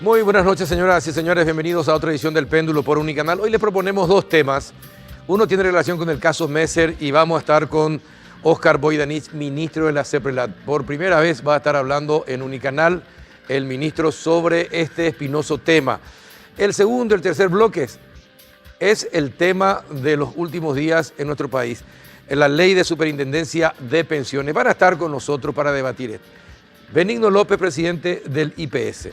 Muy buenas noches, señoras y señores. Bienvenidos a otra edición del Péndulo por Unicanal. Hoy les proponemos dos temas. Uno tiene relación con el caso Messer y vamos a estar con Óscar Voidanich, ministro de la CEPRELAT. Por primera vez va a estar hablando en Unicanal el ministro sobre este espinoso tema. El segundo y el tercer bloque es el tema de los últimos días en nuestro país, la ley de superintendencia de pensiones. Van a estar con nosotros para debatir esto Benigno López, presidente del IPS,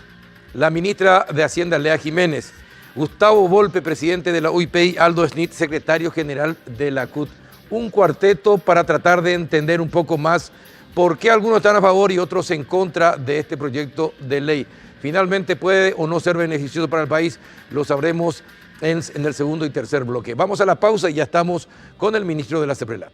la ministra de Hacienda, Lea Jiménez, Gustavo Volpe, presidente de la UIP, y Aldo Schnitt, secretario general de la CUT. Un cuarteto para tratar de entender un poco más por qué algunos están a favor y otros en contra de este proyecto de ley. Finalmente puede o no ser beneficioso para el país, lo sabremos en el segundo y tercer bloque. Vamos a la pausa y ya estamos con el ministro de la CEPRELAT.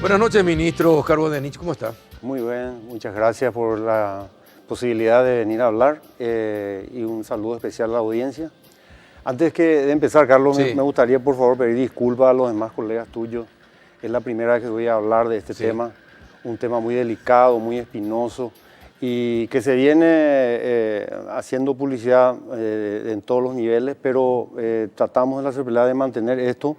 Buenas noches, ministro Óscar Voidanich, ¿cómo está? Muy bien, muchas gracias por la posibilidad de venir a hablar y un saludo especial a la audiencia. Antes de empezar, Carlos, sí, me gustaría por favor pedir disculpas a los demás colegas tuyos. Es la primera vez que voy a hablar de este tema, un tema muy delicado, muy espinoso y que se viene haciendo publicidad en todos los niveles, pero tratamos en la CEPRELAT de mantener esto.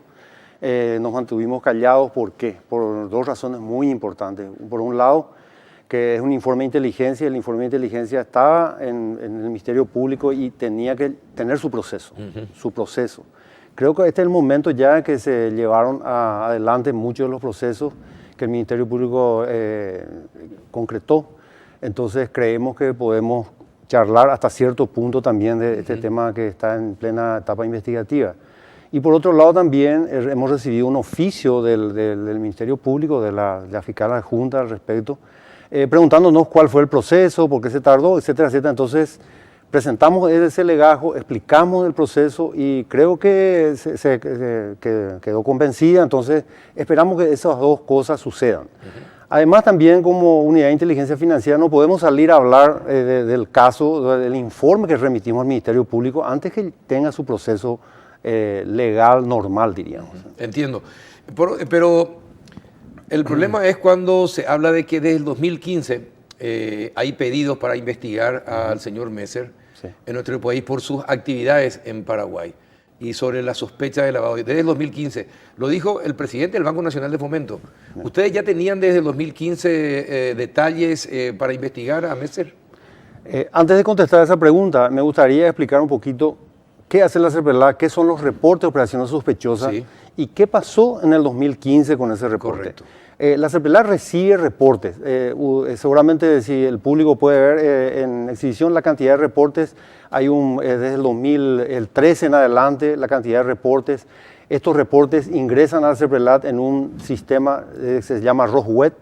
Nos mantuvimos callados. ¿Por qué? Por dos razones muy importantes. Por un lado, que es un informe de inteligencia, el informe de inteligencia estaba en el Ministerio Público y tenía que tener su proceso, Creo que este es el momento ya que se llevaron adelante muchos de los procesos que el Ministerio Público concretó. Entonces creemos que podemos charlar hasta cierto punto también de este tema que está en plena etapa investigativa. Y por otro lado también hemos recibido un oficio del Ministerio Público, de la fiscal adjunta al respecto, preguntándonos cuál fue el proceso, por qué se tardó, etcétera, etcétera. Entonces presentamos ese legajo, explicamos el proceso y creo que que quedó convencida. Entonces esperamos que esas dos cosas sucedan. Además también como unidad de inteligencia financiera no podemos salir a hablar del caso, del informe que remitimos al Ministerio Público antes que tenga su proceso legal, normal, diríamos. Entiendo. Pero el problema es cuando se habla de que desde el 2015 hay pedidos para investigar al señor Messer en nuestro país por sus actividades en Paraguay y sobre la sospecha de lavado. Desde el 2015, lo dijo el presidente del Banco Nacional de Fomento. ¿Ustedes ya tenían desde el 2015 detalles para investigar a Messer? Antes de contestar esa pregunta, me gustaría explicar un poquito qué hace la CEPRELAT, qué son los reportes de operaciones sospechosas y qué pasó en el 2015 con ese reporte. Correcto. La CEPRELAT recibe reportes. Seguramente si el público puede ver en exhibición la cantidad de reportes, hay desde el 2013 en adelante la cantidad de reportes. Estos reportes ingresan a la CEPRELAT en un sistema que se llama ROSWET,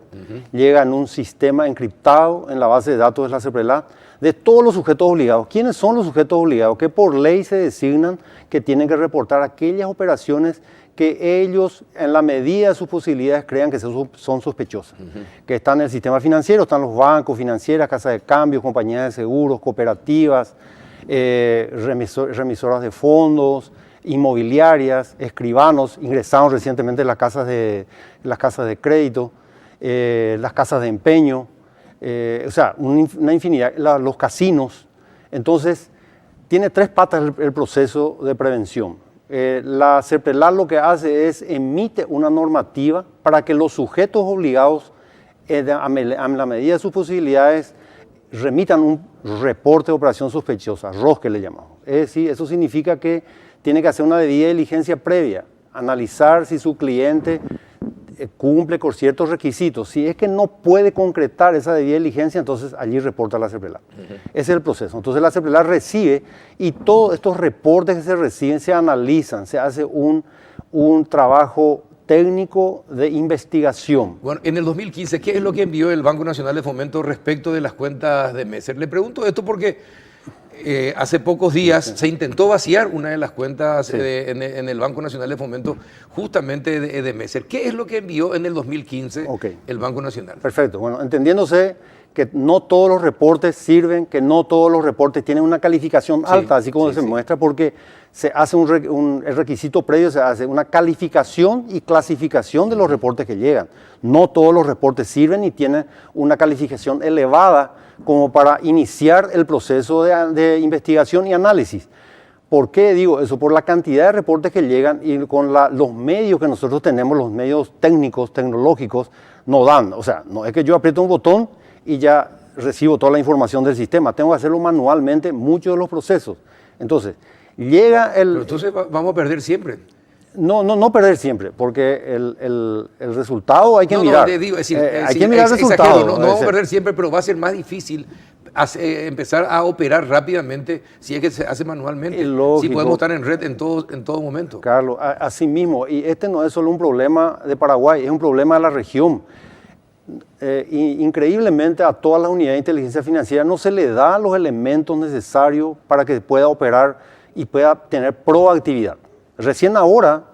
llega en un sistema encriptado en la base de datos de la CEPRELAT, de todos los sujetos obligados. ¿Quiénes son los sujetos obligados? Que por ley se designan que tienen que reportar aquellas operaciones que ellos, en la medida de sus posibilidades, crean que son sospechosas. Que están en el sistema financiero, están los bancos, financieras, casas de cambio, compañías de seguros, cooperativas, remisoras de fondos, inmobiliarias, escribanos, ingresados recientemente en las casas de crédito, las casas de empeño, o sea, una infinidad, los casinos. Entonces, tiene tres patas el proceso de prevención. La CEPRELAT lo que hace es emite una normativa para que los sujetos obligados, a la medida de sus posibilidades, remitan un reporte de operación sospechosa, ROS que le llamamos. Es decir, eso significa que tiene que hacer una debida diligencia previa, analizar si su cliente cumple con ciertos requisitos. Si es que no puede concretar esa debida diligencia, entonces allí reporta a la CEPRELAT. Ese es el proceso. Entonces la CEPRELAT recibe y todos estos reportes que se reciben se analizan, se hace un trabajo técnico de investigación. Bueno, en el 2015, ¿qué es lo que envió el Banco Nacional de Fomento respecto de las cuentas de Messer? Le pregunto esto porque hace pocos días se intentó vaciar una de las cuentas en el Banco Nacional de Fomento justamente de Messer. ¿Qué es lo que envió en el 2015 el Banco Nacional? Perfecto. Bueno, entendiéndose que no todos los reportes sirven, que no todos los reportes tienen una calificación alta, así como se muestra, porque se hace el requisito previo, se hace una calificación y clasificación de los reportes que llegan. No todos los reportes sirven y tienen una calificación elevada como para iniciar el proceso de investigación y análisis. ¿Por qué digo eso? Por la cantidad de reportes que llegan y con los medios que nosotros tenemos, los medios técnicos, tecnológicos, nos dan. O sea, no es que yo aprieto un botón y ya recibo toda la información del sistema. Tengo que hacerlo manualmente, muchos de los procesos. Entonces, llega el... Pero entonces vamos a perder siempre. No perder siempre, porque el resultado hay que mirar. Digo, es decir, hay que mirar el resultado. Exagero, no vamos a perder siempre, pero va a ser más difícil empezar a operar rápidamente si es que se hace manualmente. Si podemos estar en red en todo momento. Carlos, así mismo. Y este no es solo un problema de Paraguay, es un problema de la región. Increíblemente a todas las unidades de inteligencia financiera no se le da los elementos necesarios para que pueda operar y pueda tener proactividad. Recién ahora,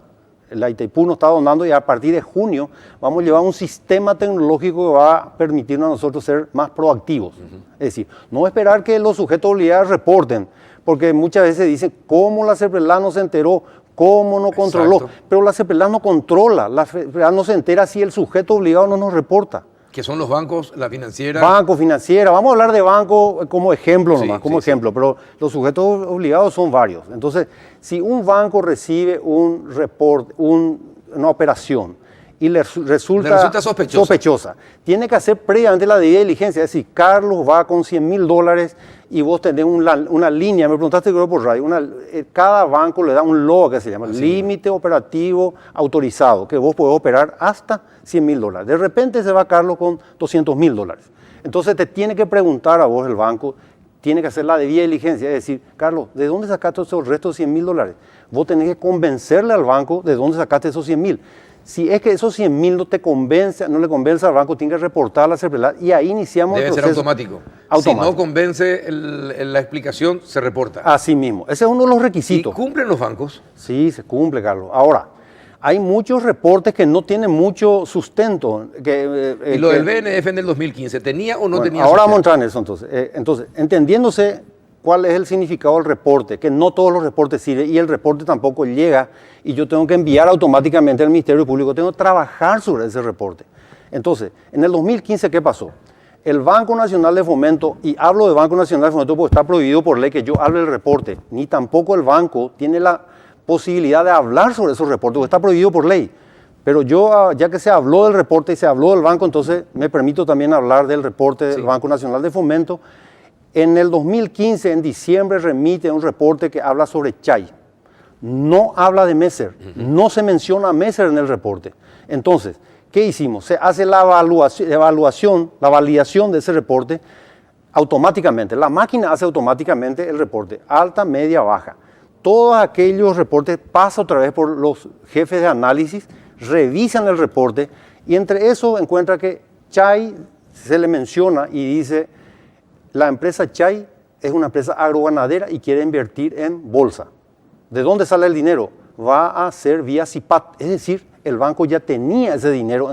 la Itaipú nos está donando y a partir de junio vamos a llevar un sistema tecnológico que va a permitirnos a nosotros ser más proactivos. Es decir, no esperar que los sujetos obligados reporten, porque muchas veces dicen, ¿cómo la CEPRELAC no se enteró? ¿Cómo no controló? Exacto. Pero la CEPRELAC no controla, la CEPRELAC no se entera si el sujeto obligado no nos reporta. Que son los bancos, la financiera. Banco, financiera. Vamos a hablar de banco como ejemplo nomás, ejemplo, pero los sujetos obligados son varios. Entonces, si un banco recibe un reporte, una operación y le resulta sospechosa, tiene que hacer previamente la debida diligencia. Es decir, Carlos va con $100,000 y vos tenés una línea, me preguntaste creo por radio, cada banco le da un LOA que se llama límite operativo autorizado, que vos podés operar hasta $100,000. De repente se va Carlos con $200,000. Entonces te tiene que preguntar a vos el banco, tiene que hacer la debida diligencia, es decir, Carlos, ¿de dónde sacaste esos restos de $100,000? Vos tenés que convencerle al banco de dónde sacaste esos 100,000. Si es que esos 100,000 no le convence al banco, tiene que reportar a la CEPRELAC y ahí iniciamos el proceso. Debe ser automático. Si no convence la explicación, se reporta. Así mismo. Ese es uno de los requisitos. ¿Y cumplen los bancos? Sí, se cumple, Carlos. Ahora, hay muchos reportes que no tienen mucho sustento. ¿Y lo del BNF en el 2015 tenía o no tenía ahora sustento? Vamos a entrar en eso entonces. Entonces, entendiéndose cuál es el significado del reporte, que no todos los reportes sirven y el reporte tampoco llega y yo tengo que enviar automáticamente al Ministerio Público, tengo que trabajar sobre ese reporte. Entonces, en el 2015, ¿qué pasó? El Banco Nacional de Fomento, y hablo de Banco Nacional de Fomento porque está prohibido por ley que yo hable del reporte, ni tampoco el banco tiene la posibilidad de hablar sobre esos reportes, porque está prohibido por ley. Pero yo, ya que se habló del reporte y se habló del banco, entonces me permito también hablar del reporte del Banco Nacional de Fomento. En el 2015, en diciembre, remite un reporte que habla sobre Chay. No habla de Messer, no se menciona a Messer en el reporte. Entonces, ¿qué hicimos? Se hace la evaluación, la validación de ese reporte automáticamente. La máquina hace automáticamente el reporte, alta, media, baja. Todos aquellos reportes pasan otra vez por los jefes de análisis, revisan el reporte y entre eso encuentra que Chay se le menciona y dice, la empresa Chay es una empresa agroganadera y quiere invertir en bolsa. ¿De dónde sale el dinero? Va a ser vía CIPAT, es decir, el banco ya tenía ese dinero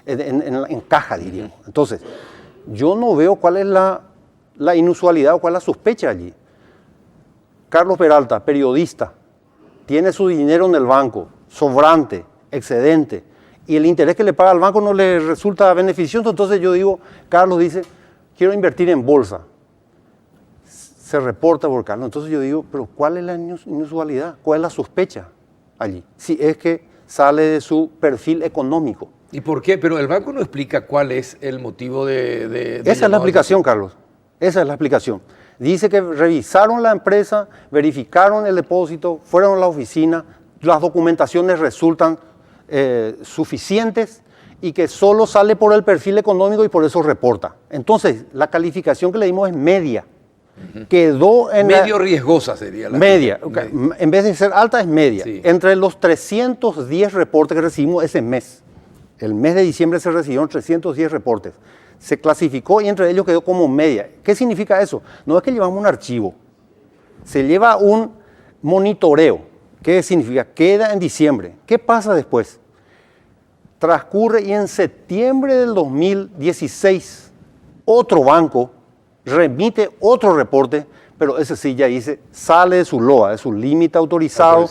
en caja, diríamos. Entonces, yo no veo cuál es la inusualidad o cuál es la sospecha allí. Carlos Peralta, periodista, tiene su dinero en el banco, sobrante, excedente, y el interés que le paga al banco no le resulta beneficioso, entonces yo digo, Carlos dice, quiero invertir en bolsa. Se reporta por Carlos, entonces yo digo, pero ¿cuál es la inusualidad? ¿Cuál es la sospecha allí? Si es que sale de su perfil económico. ¿Y por qué? Pero el banco no explica cuál es el motivo de Esa es la explicación, Carlos. Esa es la explicación. Dice que revisaron la empresa, verificaron el depósito, fueron a la oficina, las documentaciones resultan suficientes y que solo sale por el perfil económico y por eso reporta. Entonces, la calificación que le dimos es media. Quedó en medio riesgosa sería la media. En vez de ser alta es media. Sí. Entre los 310 reportes que recibimos ese mes, el mes de diciembre se recibieron 310 reportes. Se clasificó y entre ellos quedó como media. ¿Qué significa eso? No es que llevamos un archivo se lleva un monitoreo. ¿Qué significa? Queda en diciembre. ¿Qué pasa después? Transcurre y en septiembre del 2016 otro banco remite otro reporte, pero ese sí ya dice, sale de su LOA, de su límite autorizado.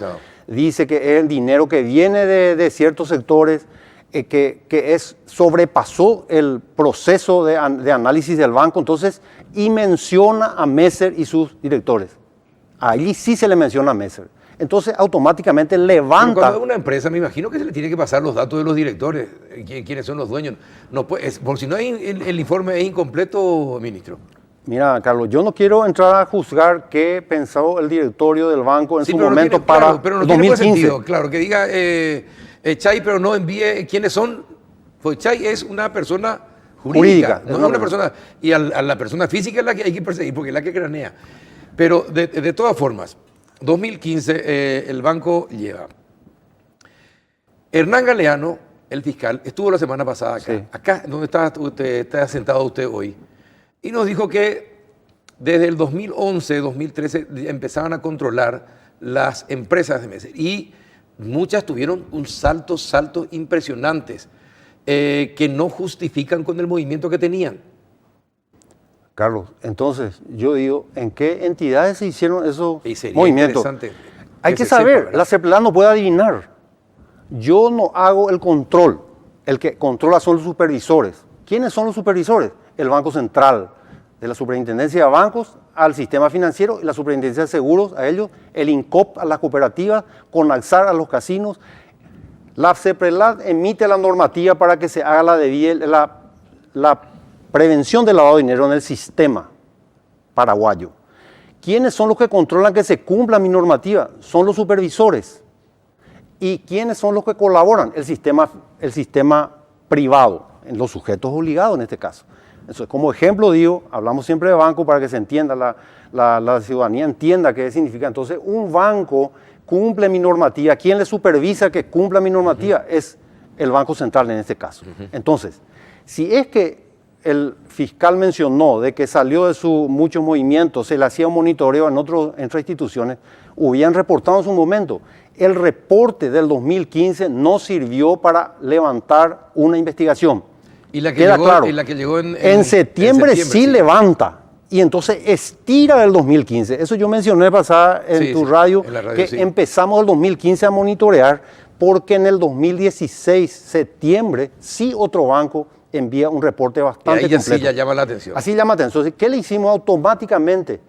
Dice que es el dinero que viene de ciertos sectores, que sobrepasó el proceso de análisis del banco, entonces, y menciona a Messer y sus directores. Ahí sí se le menciona a Messer. Entonces, automáticamente levanta... Pero cuando es una empresa, me imagino que se le tiene que pasar los datos de los directores, quiénes son los dueños. No puede, porque si no, el informe es incompleto, ministro. Mira, Carlos, yo no quiero entrar a juzgar qué pensó el directorio del banco en su momento para pero no 2015. Tiene sentido, claro, que diga Chay, pero no envíe quiénes son. Pues Chay es una persona jurídica no es una persona. Y a la persona física es la que hay que perseguir, porque es la que cranea. Pero de todas formas, 2015 el banco lleva. Hernán Galeano, el fiscal, estuvo la semana pasada acá, acá donde está sentado usted hoy, y nos dijo que desde el 2011, 2013 empezaban a controlar las empresas de Messer y muchas tuvieron saltos impresionantes que no justifican con el movimiento que tenían. Carlos, entonces yo digo, ¿en qué entidades se hicieron esos movimientos? Hay que saber, la CEPLAT no puede adivinar. Yo no hago el control, el que controla son los supervisores. ¿Quiénes son los supervisores? El Banco Central, de la Superintendencia de Bancos al Sistema Financiero y la Superintendencia de Seguros a ellos, el INCOP a las cooperativas, CONALSAR a los casinos. La CEPLAT emite la normativa para que se haga la prevención del lavado de dinero en el sistema paraguayo. ¿Quiénes son los que controlan que se cumpla mi normativa? Son los supervisores. ¿Y quiénes son los que colaboran? El sistema privado, en los sujetos obligados en este caso. Entonces, como ejemplo digo, hablamos siempre de banco para que se entienda, la ciudadanía entienda qué significa. Entonces, un banco cumple mi normativa. ¿Quién le supervisa que cumpla mi normativa? Es el Banco Central en este caso. Entonces, si es que el fiscal mencionó de que salió de sus muchos movimientos, se le hacía un monitoreo en otras instituciones, hubieran reportado en su momento. El reporte del 2015 no sirvió para levantar una investigación. Y la que queda llegó, claro. Y la que llegó en septiembre sí levanta. Y entonces estira del 2015. Eso yo mencioné pasada en tu radio, en la radio, que empezamos el 2015 a monitorear, porque en el 2016, septiembre, sí otro banco envía un reporte bastante completo. Así ya llama la atención. Así llama la atención. Entonces, ¿qué le hicimos? Automáticamente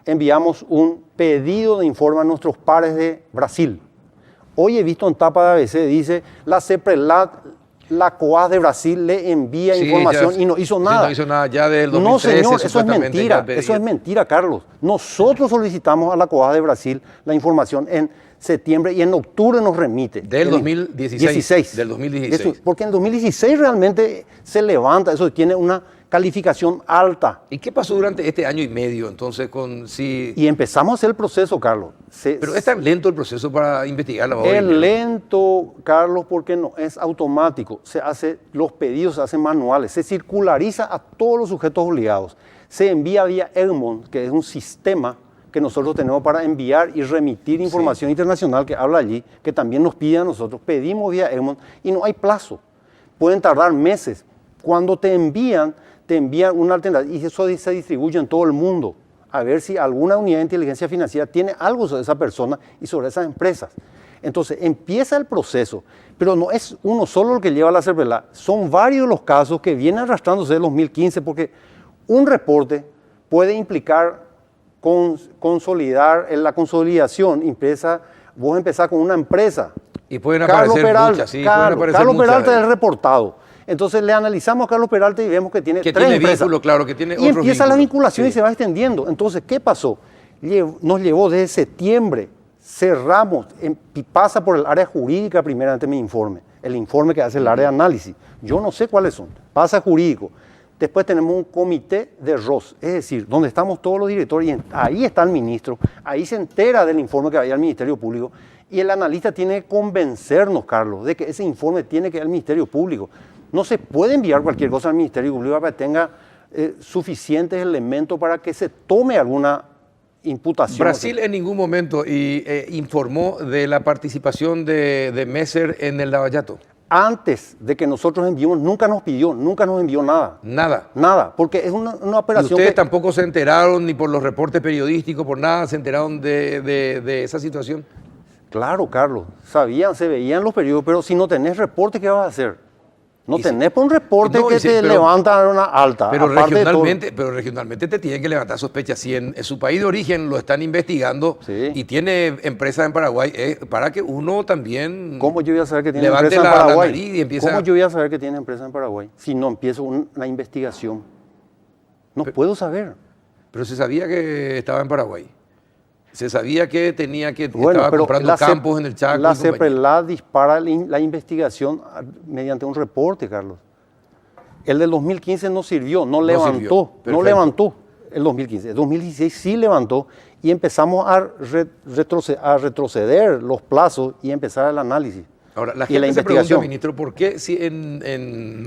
enviamos un pedido de informe a nuestros pares de Brasil. Hoy he visto en tapa de ABC, dice, la CEPRELAT, la COAS de Brasil le envía información y no hizo nada. Sí, no hizo nada ya del 2013. No, señor, eso es mentira. Eso es mentira, Carlos. Nosotros solicitamos a la COAS de Brasil la información en septiembre y en octubre nos remite. Del 2016. Del 2016. Eso, porque en el 2016 realmente se levanta, eso tiene una calificación alta. ¿Y qué pasó durante este año y medio entonces con si... Y empezamos a hacer el proceso, Carlos. Pero es tan lento el proceso para investigar la Es lento, Carlos, porque no es automático. Los pedidos se hacen manuales, se circulariza a todos los sujetos obligados. Se envía vía Egmont, que es un sistema que nosotros tenemos para enviar y remitir información internacional que habla allí, que también nos pide a nosotros. Pedimos vía Egmont y no hay plazo. Pueden tardar meses. Cuando te envían una alternativa y eso se distribuye en todo el mundo. A ver si alguna unidad de inteligencia financiera tiene algo sobre esa persona y sobre esas empresas. Entonces empieza el proceso, pero no es uno solo el que lleva la CEPRELAT. Son varios los casos que vienen arrastrándose desde 2015 porque un reporte puede implicar consolidar en la consolidación. Vos empezás con una empresa. Y pueden aparecer muchas, sí. Carlos Peralta es el reportado. Entonces le analizamos a Carlos Peralta y vemos que tiene tres empresas. Vínculo, claro, que tiene y empieza la vinculación y se va extendiendo. Entonces, ¿qué pasó? Nos llevó desde septiembre, cerramos, pasa por el área jurídica primeramente mi informe, el informe que hace el área de análisis. Yo no sé cuáles son, pasa jurídico. Después tenemos un comité de ROS, es decir, donde estamos todos los directores y ahí está el ministro, ahí se entera del informe que vaya al Ministerio Público y el analista tiene que convencernos, Carlos, de que ese informe tiene que ir al Ministerio Público. No se puede enviar cualquier cosa al Ministerio Público para que tenga suficientes elementos para que se tome alguna imputación. Brasil en ningún momento informó de la participación de Messer en el Lavallato. Antes de que nosotros enviemos, nunca nos envió nada. Nada. Nada, porque es una operación. ¿Y ustedes tampoco se enteraron, ni por los reportes periodísticos, por nada, se enteraron de esa situación? Claro, Carlos, sabían, se veían los periódicos, pero si no tenés reporte, ¿qué vas a hacer? No tenés por un reporte que te levanta una alta. Pero regionalmente te tienen que levantar sospechas. Si en su país de origen lo están investigando y tiene empresas en Paraguay, para que uno también ¿cómo yo voy a saber que tiene empresas en Paraguay? ¿Cómo yo voy a saber que tiene empresas en Paraguay si no empiezo una investigación? No puedo saber. Pero se sabía que estaba en Paraguay. Se sabía que estaba comprando campos en el Chaco. La CEPRELAD dispara la investigación mediante un reporte, Carlos. El del 2015 no sirvió, no levantó el 2015. El 2016 sí levantó y empezamos a retroceder los plazos y empezar el análisis. Ahora, la gente se pregunta, ministro, ¿por qué si en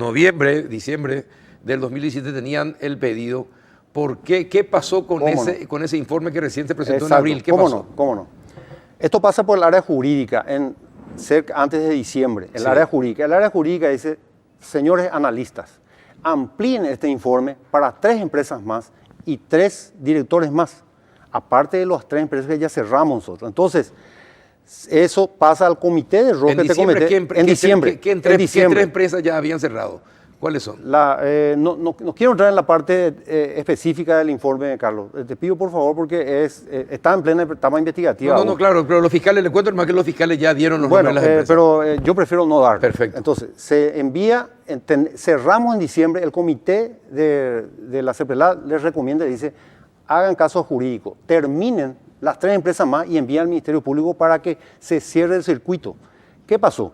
diciembre del 2017 tenían el pedido? ¿Por qué? ¿Qué pasó con ese informe que recién se presentó en abril? ¿Qué pasó? ¿Cómo no? Esto pasa por el área jurídica, antes de diciembre. El área jurídica dice, señores analistas, amplíen este informe para 3 empresas más y 3 directores más, aparte de las 3 empresas que ya cerramos nosotros. Entonces, eso pasa al comité de ROC que te comenté. En diciembre. ¿Qué 3 empresas ya habían cerrado? ¿Cuáles son? No quiero entrar en la parte específica del informe, Carlos. Te pido por favor porque está en plena etapa investigativa. No, claro, pero los fiscales, le cuento más que los fiscales ya dieron los nombres de las empresas. Pero yo prefiero no dar. Perfecto. Entonces, se envía, cerramos en diciembre, el comité de la CEPRELAD les recomienda y dice, hagan caso jurídico, terminen las 3 empresas más y envían al Ministerio Público para que se cierre el circuito. ¿Qué pasó?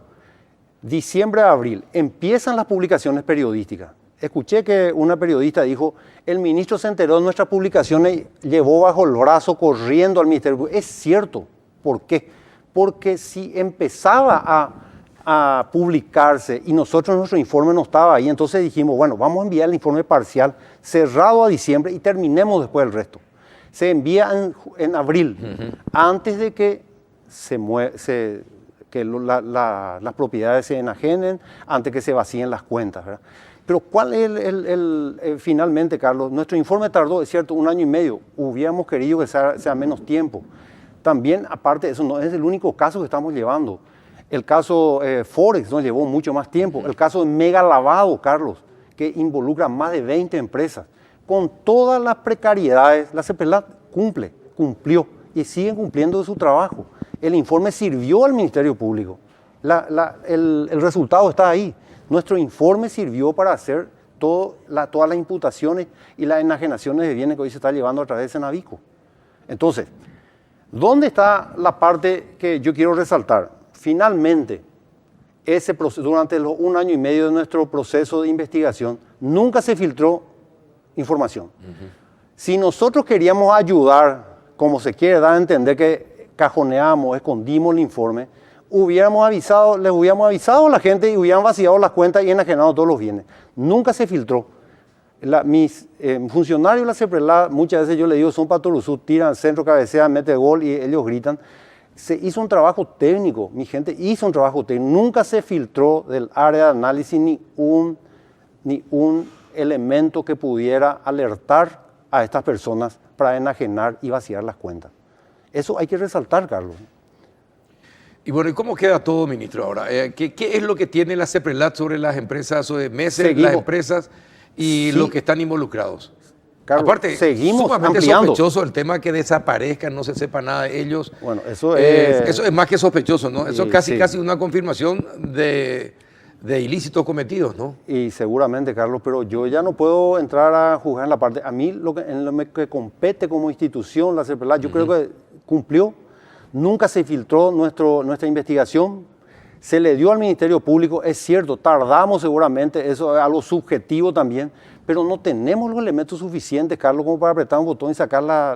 Diciembre a abril, empiezan las publicaciones periodísticas. Escuché que una periodista dijo, el ministro se enteró de nuestras publicaciones y llevó bajo el brazo corriendo al Ministerio Público. Es cierto. ¿Por qué? Porque si empezaba a publicarse y nuestro informe no estaba ahí, entonces dijimos, bueno, vamos a enviar el informe parcial cerrado a diciembre y terminemos después el resto. Se envía en abril, antes de que las propiedades se enajenen, antes que se vacíen las cuentas, ¿verdad? Pero ¿cuál es finalmente, Carlos? Nuestro informe tardó, es cierto, 1 año y medio. Hubiéramos querido que sea menos tiempo. También, aparte de eso, no es el único caso que estamos llevando. El caso Forex nos llevó mucho más tiempo. El caso de Mega Lavado, Carlos, que involucra más de 20 empresas. Con todas las precariedades, la CEPRELAD cumplió y siguen cumpliendo de su trabajo. El informe sirvió al Ministerio Público. El resultado está ahí. Nuestro informe sirvió para hacer todas las imputaciones y las enajenaciones de bienes que hoy se está llevando a través de Senavico. Entonces, ¿dónde está la parte que yo quiero resaltar? Finalmente, ese proceso, durante los 1 año y medio de nuestro proceso de investigación, nunca se filtró información. Si nosotros queríamos ayudar, como se quiere dar a entender que cajoneamos, escondimos el informe, les hubiéramos avisado a la gente y hubieran vaciado las cuentas y enajenado todos los bienes. Nunca se filtró. Mis funcionarios de la CEPRELAD, muchas veces yo les digo, son patoruzú, tiran centro, cabecean, mete gol y ellos gritan. Se hizo un trabajo técnico, mi gente hizo un trabajo técnico. Nunca se filtró del área de análisis ni un elemento que pudiera alertar a estas personas para enajenar y vaciar las cuentas. Eso hay que resaltar, Carlos. Y bueno, ¿y cómo queda todo, ministro, ahora? ¿Qué es lo que tiene la CEPRELAD sobre las empresas, sobre Messer, las empresas y los que están involucrados? Carlos, aparte, seguimos sumamente ampliando. Sospechoso el tema que desaparezcan, no se sepa nada de ellos. Bueno, eso es más que sospechoso, ¿no? Eso es sí. casi una confirmación de ilícitos cometidos, ¿no? Y seguramente, Carlos, pero yo ya no puedo entrar a juzgar en la parte. A mí, en lo que compete como institución, la CEPRELAD, yo creo que cumplió. Nunca se filtró nuestra investigación. Se le dio al Ministerio Público, es cierto, tardamos seguramente, eso es algo subjetivo también, pero no tenemos los elementos suficientes, Carlos, como para apretar un botón y sacar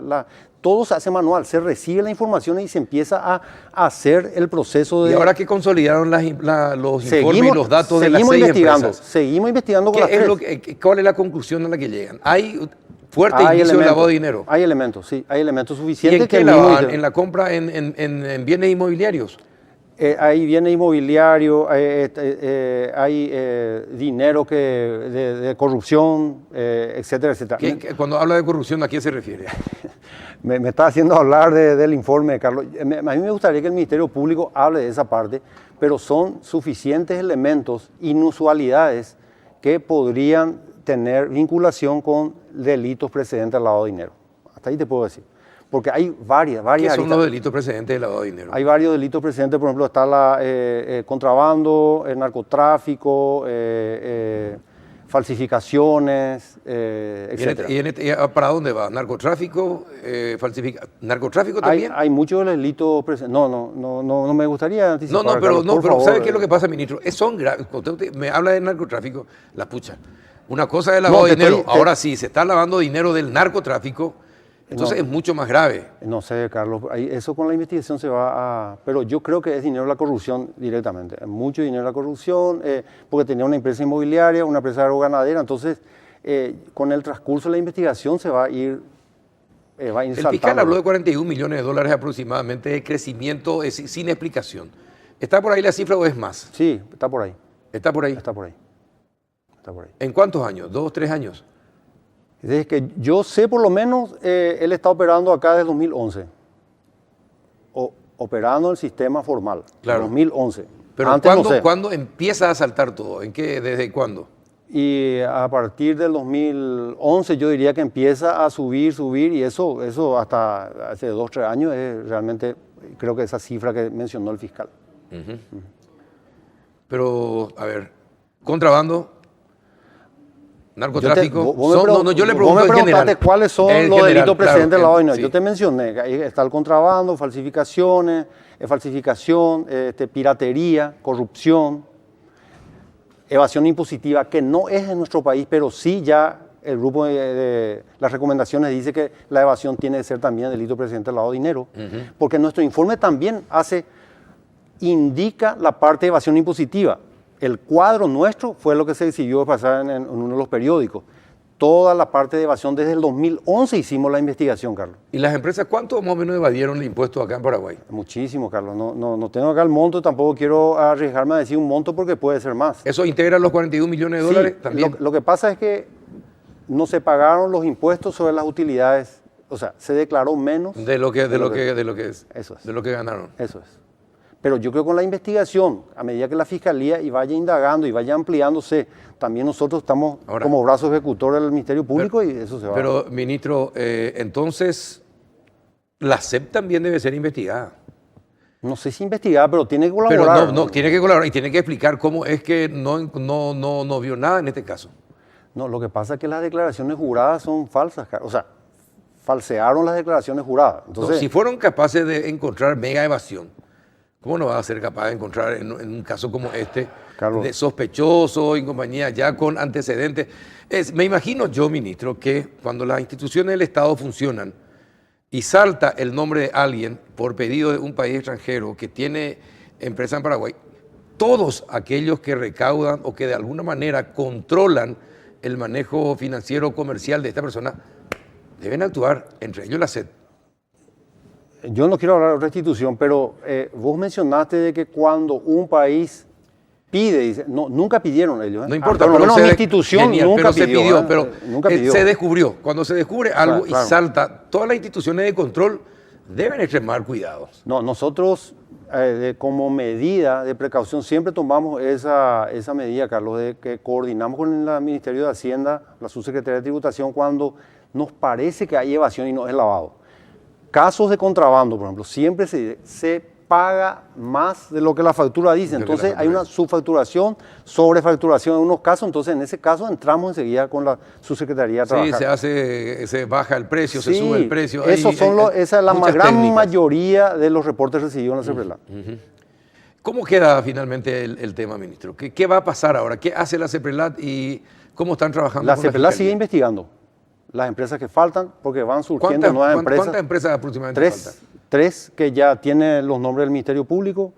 todo se hace manual, se recibe la información y se empieza a hacer el proceso de... Y ahora que consolidaron los informes y los datos de las 6 empresas. Seguimos investigando con las 3. ¿Cuál es la conclusión a la que llegan? ¿Hay fuerte indicio de lavado de dinero? Hay elementos, sí, hay elementos suficientes. ¿Y en qué lavaban? ¿En la compra en bienes inmobiliarios? Hay bienes inmobiliarios, hay dinero de corrupción, etcétera, etcétera. Cuando habla de corrupción, ¿a qué se refiere? Me está haciendo hablar del informe, Carlos. A mí me gustaría que el Ministerio Público hable de esa parte, pero son suficientes elementos, inusualidades, que podrían tener vinculación con delitos precedentes al lavado de dinero. Hasta ahí te puedo decir. Porque hay varias ¿Qué son los delitos precedentes de lavado de dinero? Hay varios delitos precedentes, por ejemplo, está contrabando, el narcotráfico, falsificaciones, etc. ¿Y para dónde va? ¿Narcotráfico? ¿Narcotráfico también? Hay muchos delitos precedentes. No me gustaría anticipar. Pero ¿sabe qué es lo que pasa, ministro? Son graves. Cuando usted me habla de narcotráfico, la pucha. Una cosa es el lavado de dinero. Ahora sí, se está lavando dinero del narcotráfico. Entonces es mucho más grave. No sé, Carlos, eso con la investigación se va a... Pero yo creo que es dinero de la corrupción directamente. Es mucho dinero de la corrupción, porque tenía una empresa inmobiliaria, una empresa agroganadera. Entonces, con el transcurso de la investigación se va a ir saltando. El fiscal habló de 41 millones de dólares aproximadamente de crecimiento sin explicación. ¿Está por ahí la cifra o es más? Sí, está por ahí. ¿Está por ahí? Está por ahí. Está por ahí. ¿En cuántos años? ¿2, 3 años? Desde que yo sé, por lo menos, él está operando acá desde 2011. Operando el sistema formal. Claro. 2011. Pero antes ¿cuándo empieza a saltar todo? ¿Desde cuándo? Y a partir del 2011 yo diría que empieza a subir y eso hasta hace 2, 3 años es realmente, creo que esa cifra que mencionó el fiscal. Pero, a ver, contrabando... Narcotráfico. Yo le pregunto en general. ¿Cuáles son los delitos precedentes del lavado de dinero? Sí. Yo te mencioné, ahí está el contrabando, falsificación, piratería, corrupción, evasión impositiva, que no es en nuestro país, pero sí ya el grupo de las recomendaciones dice que la evasión tiene que ser también delito precedente del lavado de dinero, porque nuestro informe también indica la parte de evasión impositiva. El cuadro nuestro fue lo que se decidió pasar en uno de los periódicos. Toda la parte de evasión desde el 2011 hicimos la investigación, Carlos. ¿Y las empresas cuánto más o menos evadieron el impuesto acá en Paraguay? Muchísimo, Carlos. No tengo acá el monto, tampoco quiero arriesgarme a decir un monto porque puede ser más. ¿Eso integra los 41 millones de dólares también? Lo que pasa es que no se pagaron los impuestos sobre las utilidades, o sea, se declaró menos de lo que es. Eso es. De lo que ganaron. Eso es. Pero yo creo que con la investigación, a medida que la Fiscalía vaya indagando y vaya ampliándose, también nosotros estamos como brazo ejecutor del Ministerio Público y eso se va. Pero, ministro, entonces, la SEP también debe ser investigada. No sé si investigada, pero tiene que colaborar. Pero tiene que colaborar y tiene que explicar cómo es que no vio nada en este caso. No, lo que pasa es que las declaraciones juradas son falsas, o sea, falsearon las declaraciones juradas. Entonces, si fueron capaces de encontrar mega evasión, ¿cómo no va a ser capaz de encontrar en un caso como este, Carlos, de sospechoso y compañía ya con antecedentes? Me imagino yo, ministro, que cuando las instituciones del Estado funcionan y salta el nombre de alguien por pedido de un país extranjero que tiene empresa en Paraguay, todos aquellos que recaudan o que de alguna manera controlan el manejo financiero comercial de esta persona deben actuar, entre ellos la SED. Yo no quiero hablar de restitución, pero vos mencionaste de que cuando un país pide, dice, nunca pidieron ellos. No importa, pero una institución nunca pidió. Nunca pidió. Se descubrió. Cuando se descubre algo y salta, todas las instituciones de control deben extremar cuidados. No, nosotros como medida de precaución siempre tomamos esa medida, Carlos, de que coordinamos con el Ministerio de Hacienda, la Subsecretaría de Tributación, cuando nos parece que hay evasión y no es lavado. Casos de contrabando, por ejemplo, siempre se paga más de lo que la factura dice. Entonces hay una subfacturación, sobrefacturación en unos casos. Entonces en ese caso entramos enseguida con la subsecretaría a trabajar. Sí, se baja el precio, se sube el precio. Esa es la gran mayoría de los reportes recibidos en la CEPRELAT. ¿Cómo queda finalmente el tema, ministro? ¿Qué va a pasar ahora? ¿Qué hace la CEPRELAT y ¿Cómo están trabajando La con la CEPRELAT Fiscalía? sigue investigando las empresas que faltan, porque van surgiendo nuevas empresas. ¿Cuántas empresas aproximadamente faltan? Tres que ya tienen los nombres del Ministerio Público.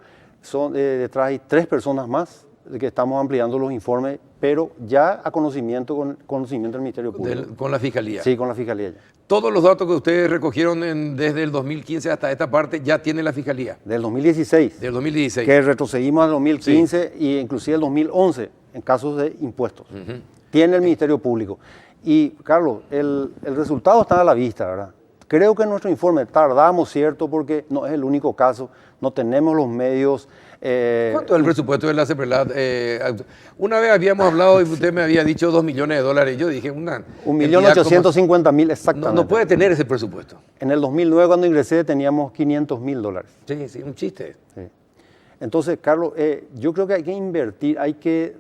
Detrás hay 3 personas más de que estamos ampliando los informes, pero ya a conocimiento del Ministerio Público. Con la Fiscalía. Sí, con la Fiscalía ya. Todos los datos que ustedes recogieron desde el 2015 hasta esta parte ya tiene la Fiscalía. Del 2016. Del 2016. Que retrocedimos al 2015 y inclusive el 2011 en casos de impuestos. Tiene el Ministerio Público. Y, Carlos, el resultado está a la vista, ¿verdad? Creo que en nuestro informe tardamos, ¿cierto? Porque no es el único caso, no tenemos los medios. ¿Cuánto es el presupuesto de la CEPRELAT? Una vez habíamos hablado y usted me había dicho $2 millones. Yo dije, 1.850.000 exactamente. No puede tener ese presupuesto. En el 2009, cuando ingresé, teníamos $500.000. Sí, un chiste. Sí. Entonces, Carlos, yo creo que hay que invertir, hay que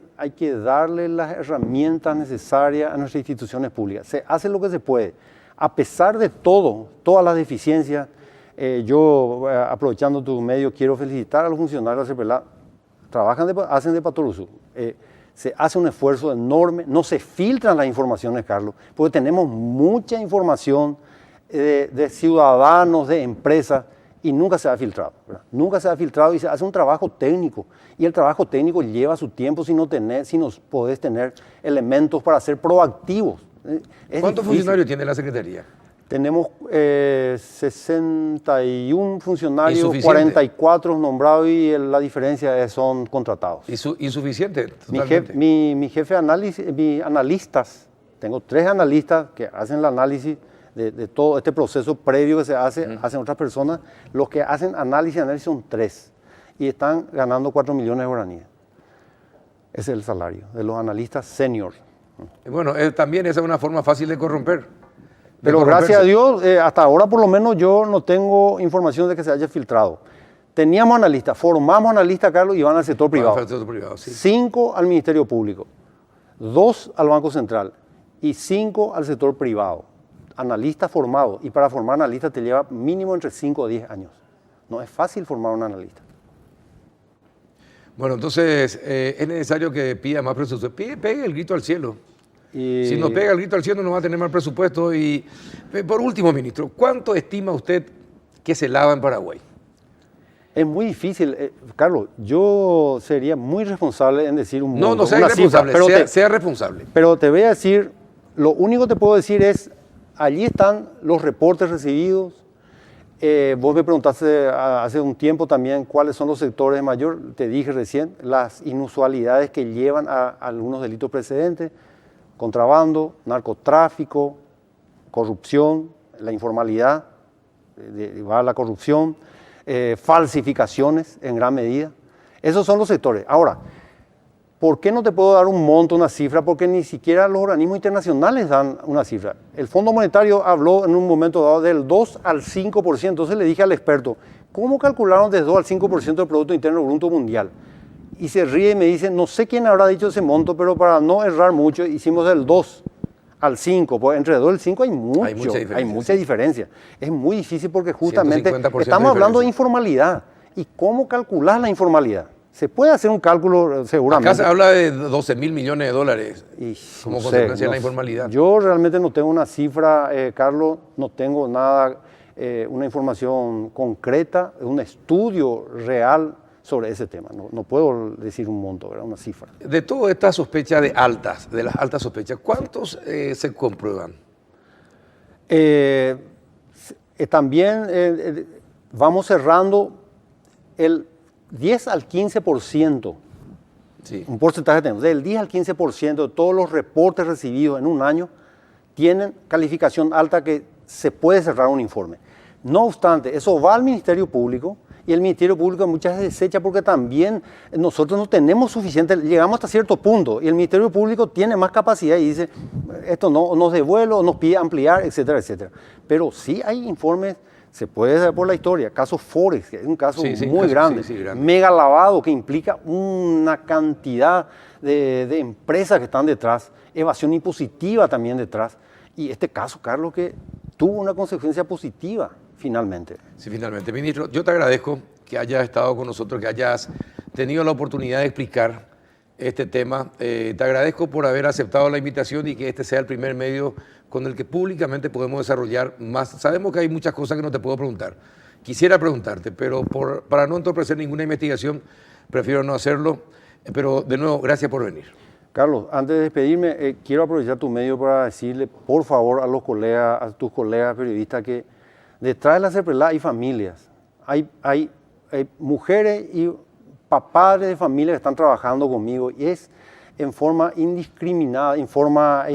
darle las herramientas necesarias a nuestras instituciones públicas. Se hace lo que se puede. A pesar de todas las deficiencias, yo, aprovechando tu medio, quiero felicitar a los funcionarios de la CEPRELAT. Hacen de patoruzú. Se hace un esfuerzo enorme, no se filtran las informaciones, Carlos, porque tenemos mucha información de ciudadanos, de empresas, y nunca se ha filtrado, ¿verdad? Nunca se ha filtrado y se hace un trabajo técnico. Y el trabajo técnico lleva su tiempo si no podés tener elementos para ser proactivos. ¿Cuántos funcionarios tiene la Secretaría? Tenemos 61 funcionarios, 44 nombrados y la diferencia son contratados. ¿Insuficiente? Mi jefe de análisis, mis analistas, tengo 3 analistas que hacen el análisis de todo este proceso previo que se hace, hacen otras personas. Los que hacen análisis son 3 y están ganando 4 millones de guaraníes. Ese es el salario de los analistas senior. Bueno, también esa es una forma fácil de corromper. Pero gracias a Dios, hasta ahora por lo menos yo no tengo información de que se haya filtrado. Teníamos analistas, formamos analistas, Carlos, y van al sector privado. Al sector privado, sí. 5 al Ministerio Público, 2 al Banco Central y 5 al sector privado. Analistas formados, y para formar analistas te lleva mínimo entre 5 o 10 años. No es fácil formar un analista. Bueno, entonces es necesario que pida más presupuesto. Pegue el grito al cielo. Si no pega el grito al cielo no va a tener más presupuesto. Y por último, ministro, ¿cuánto estima usted que se lava en Paraguay? Es muy difícil, Carlos. Yo sería muy responsable en decir un monto. No sea irresponsable, pero sea responsable. Pero te voy a decir, lo único que te puedo decir es, allí están los reportes recibidos. Vos me preguntaste hace un tiempo también cuáles son los sectores mayor. Te dije recién las inusualidades que llevan a algunos delitos precedentes: contrabando, narcotráfico, corrupción, la informalidad, la corrupción, falsificaciones en gran medida. Esos son los sectores. Ahora, ¿por qué no te puedo dar un monto, una cifra? Porque ni siquiera los organismos internacionales dan una cifra. El Fondo Monetario habló en un momento dado del 2 al 5%. Entonces le dije al experto, ¿cómo calcularon del 2 al 5% del Producto Interno Bruto Mundial? Y se ríe y me dice, no sé quién habrá dicho ese monto, pero para no errar mucho, hicimos del 2 al 5. Pues entre el 2 y el 5 hay mucha diferencia. Es muy difícil porque justamente estamos hablando de informalidad. ¿Y cómo calcular la informalidad? Se puede hacer un cálculo seguramente. Acá se habla de $12.000 millones como consecuencia de la informalidad. Yo realmente no tengo una cifra, Carlos, no tengo nada, una información concreta, un estudio real sobre ese tema. No puedo decir un monto, ¿verdad? Una cifra. De todas estas sospechas de las altas sospechas, ¿cuántos se comprueban? También vamos cerrando el 10 al 15%, sí. Un porcentaje tenemos, del 10 al 15% de todos los reportes recibidos en un año tienen calificación alta que se puede cerrar un informe. No obstante, eso va al Ministerio Público y el Ministerio Público muchas veces desecha porque también nosotros no tenemos suficiente, llegamos hasta cierto punto y el Ministerio Público tiene más capacidad y dice, esto no nos devuelve, nos pide ampliar, etcétera, etcétera. Pero sí hay informes. Se puede saber por la historia, caso Forex, que es un caso muy grande, grande, mega lavado, que implica una cantidad de empresas que están detrás, evasión impositiva también detrás, y este caso, Carlos, que tuvo una consecuencia positiva finalmente. Sí, finalmente. Ministro, yo te agradezco que hayas estado con nosotros, que hayas tenido la oportunidad de explicar este tema. Te agradezco por haber aceptado la invitación y que este sea el primer medio con el que públicamente podemos desarrollar más. Sabemos que hay muchas cosas que no te puedo preguntar. Quisiera preguntarte, pero para no entorpecer ninguna investigación, prefiero no hacerlo. Pero de nuevo, gracias por venir. Carlos, antes de despedirme, quiero aprovechar tu medio para decirle, por favor, a los colegas, a tus colegas periodistas, que detrás de la CEPRELAC hay familias, hay mujeres y papás de familia que están trabajando conmigo, y es en forma indiscriminada, en forma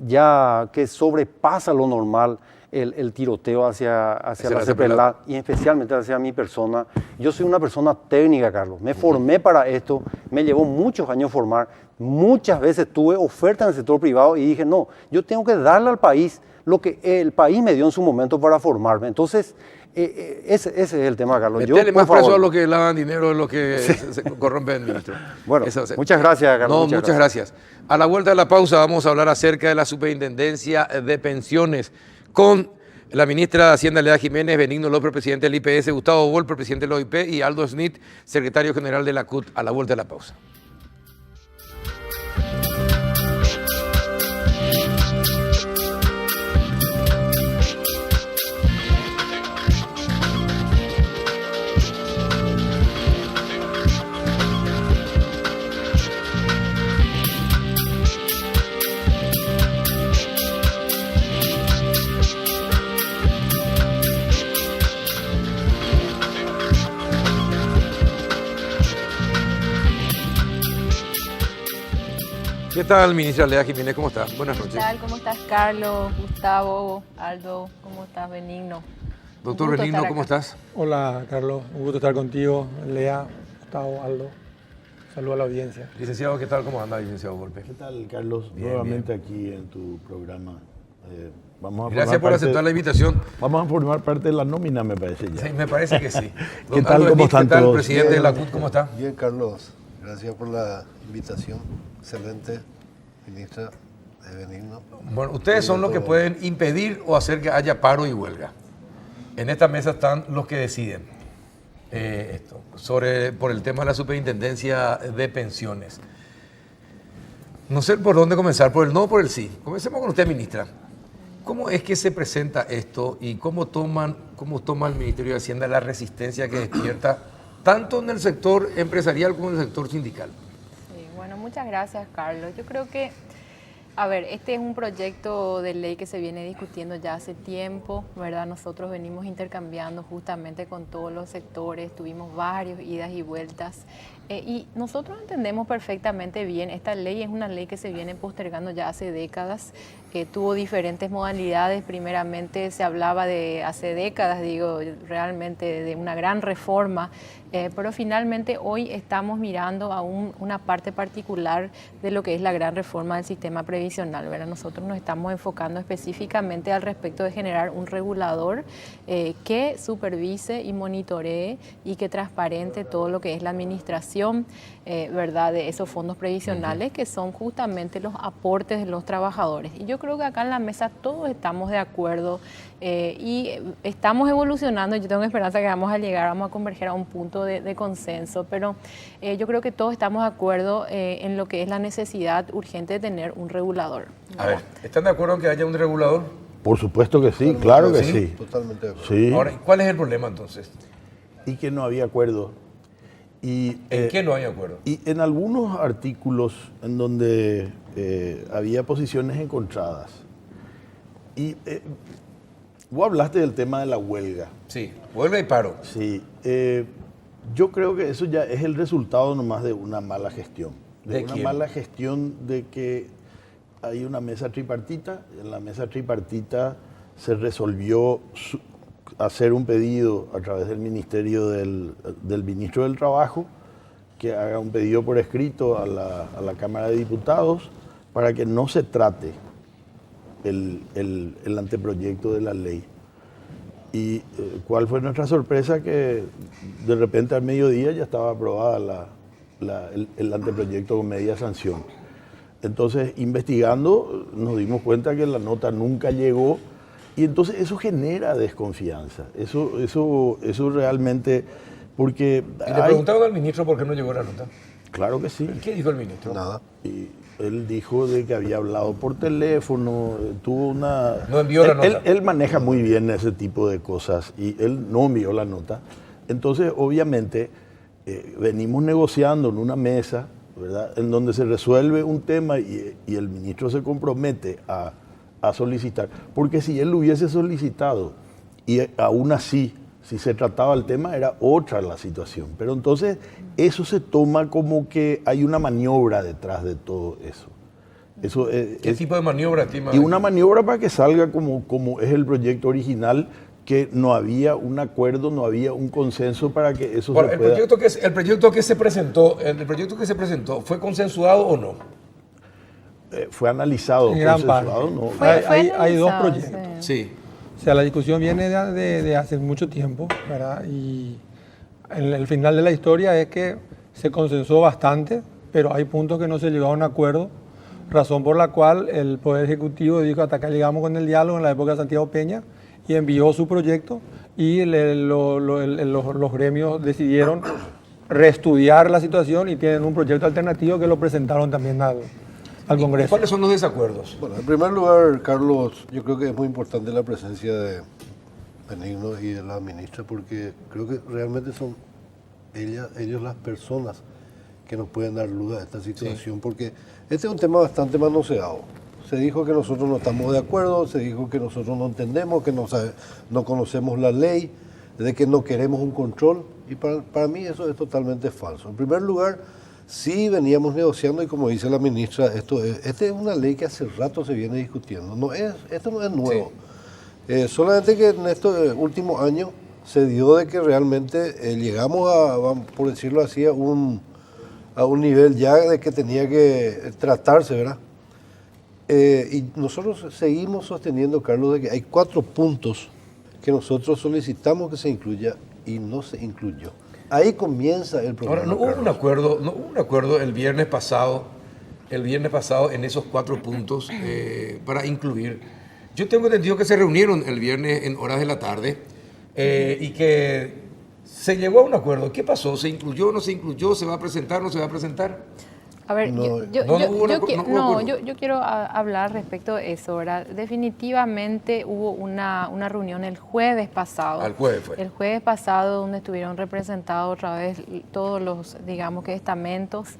ya que sobrepasa lo normal el tiroteo hacia la CEPRELAC y especialmente hacia mi persona. Yo soy una persona técnica, Carlos. Me formé para esto, me llevó muchos años formar. Muchas veces tuve ofertas en el sector privado y dije, no, yo tengo que darle al país lo que el país me dio en su momento para formarme. Entonces, ese es el tema, Carlos. Metele más preso a los que lavan dinero de los que se corrompen, ministro. Bueno, muchas gracias, Carlos. No, muchas gracias. A la vuelta de la pausa vamos a hablar acerca de la Superintendencia de Pensiones con la ministra de Hacienda, Lea Jiménez, Benigno López, presidente del IPS, Gustavo Volpe, presidente del OIP, y Aldo Smith, secretario general de la CUT. A la vuelta de la pausa. ¿Qué tal, ministra Lea Jiménez? ¿Cómo estás? Buenas noches. ¿Qué tal? ¿Cómo estás, Carlos, Gustavo, Aldo? ¿Cómo estás, Benigno? Doctor Benigno, ¿cómo estás? Hola, Carlos. Un gusto estar contigo. Lea, Gustavo, Aldo. Saludos a la audiencia. Licenciado, ¿qué tal? ¿Cómo anda, licenciado Volpe? ¿Qué tal, Carlos? Bien, nuevamente aquí en tu programa. Gracias por aceptar la invitación. Vamos a formar parte de la nómina, me parece ya. Sí, me parece que sí. ¿Qué tal? ¿Cómo están todos? Presidente de la CUT, ¿cómo está? Bien, Carlos. Gracias por la invitación. Excelente, ministra de Benigno. Bueno, ustedes son los que pueden impedir o hacer que haya paro y huelga. En esta mesa están los que deciden esto, por el tema de la Superintendencia de Pensiones. No sé por dónde comenzar, por el no o por el sí. Comencemos con usted, ministra. ¿Cómo es que se presenta esto y cómo toma el Ministerio de Hacienda la resistencia que despierta tanto en el sector empresarial como en el sector sindical? Sí, bueno, muchas gracias, Carlos. Yo creo que, a ver, este es un proyecto de ley que se viene discutiendo ya hace tiempo, ¿verdad? Nosotros venimos intercambiando justamente con todos los sectores, tuvimos varios idas y vueltas. Y nosotros entendemos perfectamente bien, esta ley es una ley que se viene postergando ya hace décadas, tuvo diferentes modalidades. Primeramente se hablaba de, hace décadas, digo, realmente de una gran reforma, pero finalmente hoy estamos mirando a una parte particular de lo que es la gran reforma del sistema previsional, ¿verdad? Nosotros nos estamos enfocando específicamente al respecto de generar un regulador que supervise y monitoree y que transparente todo lo que es la administración, ¿verdad?, de esos fondos previsionales, que son justamente los aportes de los trabajadores. Y yo creo que acá en la mesa todos estamos de acuerdo y estamos evolucionando. Yo tengo esperanza que vamos a converger a un punto de consenso, pero yo creo que todos estamos de acuerdo en lo que es la necesidad urgente de tener un regulador. A ver, ¿están de acuerdo en que haya un regulador? Por supuesto que sí, claro que sí. Totalmente de acuerdo. Sí. Ahora, ¿cuál es el problema entonces? Y que no había acuerdo. Y, ¿En qué no hay acuerdo? Y en algunos artículos en donde había posiciones encontradas. Y vos hablaste del tema de la huelga. Sí, huelga y paro. Sí. Yo creo que eso ya es el resultado nomás de una mala gestión. ¿De una quién? mala gestión de que hay una mesa tripartita. En la mesa tripartita se resolvió hacer un pedido a través del Ministerio del Ministro del Trabajo, que haga un pedido por escrito a la Cámara de Diputados para que no se trate el anteproyecto de la ley. Y cuál fue nuestra sorpresa, que de repente al mediodía ya estaba aprobada el anteproyecto con media sanción. Entonces, investigando, nos dimos cuenta que la nota nunca llegó. Y entonces eso genera desconfianza, eso realmente Porque ¿Y le preguntaron al ministro por qué no llegó la nota? Claro que sí. ¿Qué dijo el ministro? Nada. Y él dijo de que había hablado por teléfono, tuvo una... No envió la nota. Él maneja muy bien ese tipo de cosas y él no envió la nota. Entonces, obviamente, venimos negociando en una mesa, ¿verdad?, en donde se resuelve un tema y el ministro se compromete a solicitar. Porque si él lo hubiese solicitado y aún así, si se trataba el tema, era otra la situación. Pero entonces eso se toma como que hay una maniobra detrás de todo eso. ¿Qué tipo de maniobra estima? Y una maniobra para que salga como es el proyecto original, que no había un acuerdo, no había un consenso para que eso Bueno, se pueda... el proyecto que se presentó, ¿fue consensuado o no? Fue analizado, En gran consensuado, parte. ¿no? Hay dos analizado, proyectos. Sí. O sea, la discusión viene de hace mucho tiempo, ¿verdad? Y el final de la historia es que se consensó bastante, pero hay puntos que no se llegó a un acuerdo, razón por la cual el Poder Ejecutivo dijo hasta acá llegamos con el diálogo en la época de Santiago Peña y envió su proyecto y los gremios decidieron reestudiar la situación y tienen un proyecto alternativo que lo presentaron también al Congreso. ¿Cuáles son los desacuerdos? Bueno, en primer lugar, Carlos, yo creo que es muy importante la presencia de Benigno y de la ministra, porque creo que realmente son ellos las personas que nos pueden dar luz a esta situación, porque este es un tema bastante manoseado. Se dijo que nosotros no estamos de acuerdo, se dijo que nosotros no entendemos, que no conocemos la ley, de que no queremos un control, y para mí eso es totalmente falso. En primer lugar, sí veníamos negociando y como dice la ministra, esta es una ley que hace rato se viene discutiendo. Esto no es nuevo. Sí. Solamente que en estos últimos años se dio de que realmente llegamos por decirlo así, a un nivel ya de que tenía que tratarse, ¿verdad? Y nosotros seguimos sosteniendo, Carlos, de que hay 4 puntos que nosotros solicitamos que se incluya y no se incluyó. Ahí comienza el problema. Ahora, no hubo un acuerdo el viernes pasado en esos 4 puntos para incluir. Yo tengo entendido que se reunieron el viernes en horas de la tarde y que se llegó a un acuerdo. ¿Qué pasó? ¿Se incluyó, no se incluyó? ¿Se va a presentar, no se va a presentar? A ver, yo quiero hablar respecto de eso, ¿verdad? Definitivamente hubo una reunión el jueves pasado. El jueves fue. El jueves pasado, donde estuvieron representados otra vez todos los, digamos que estamentos,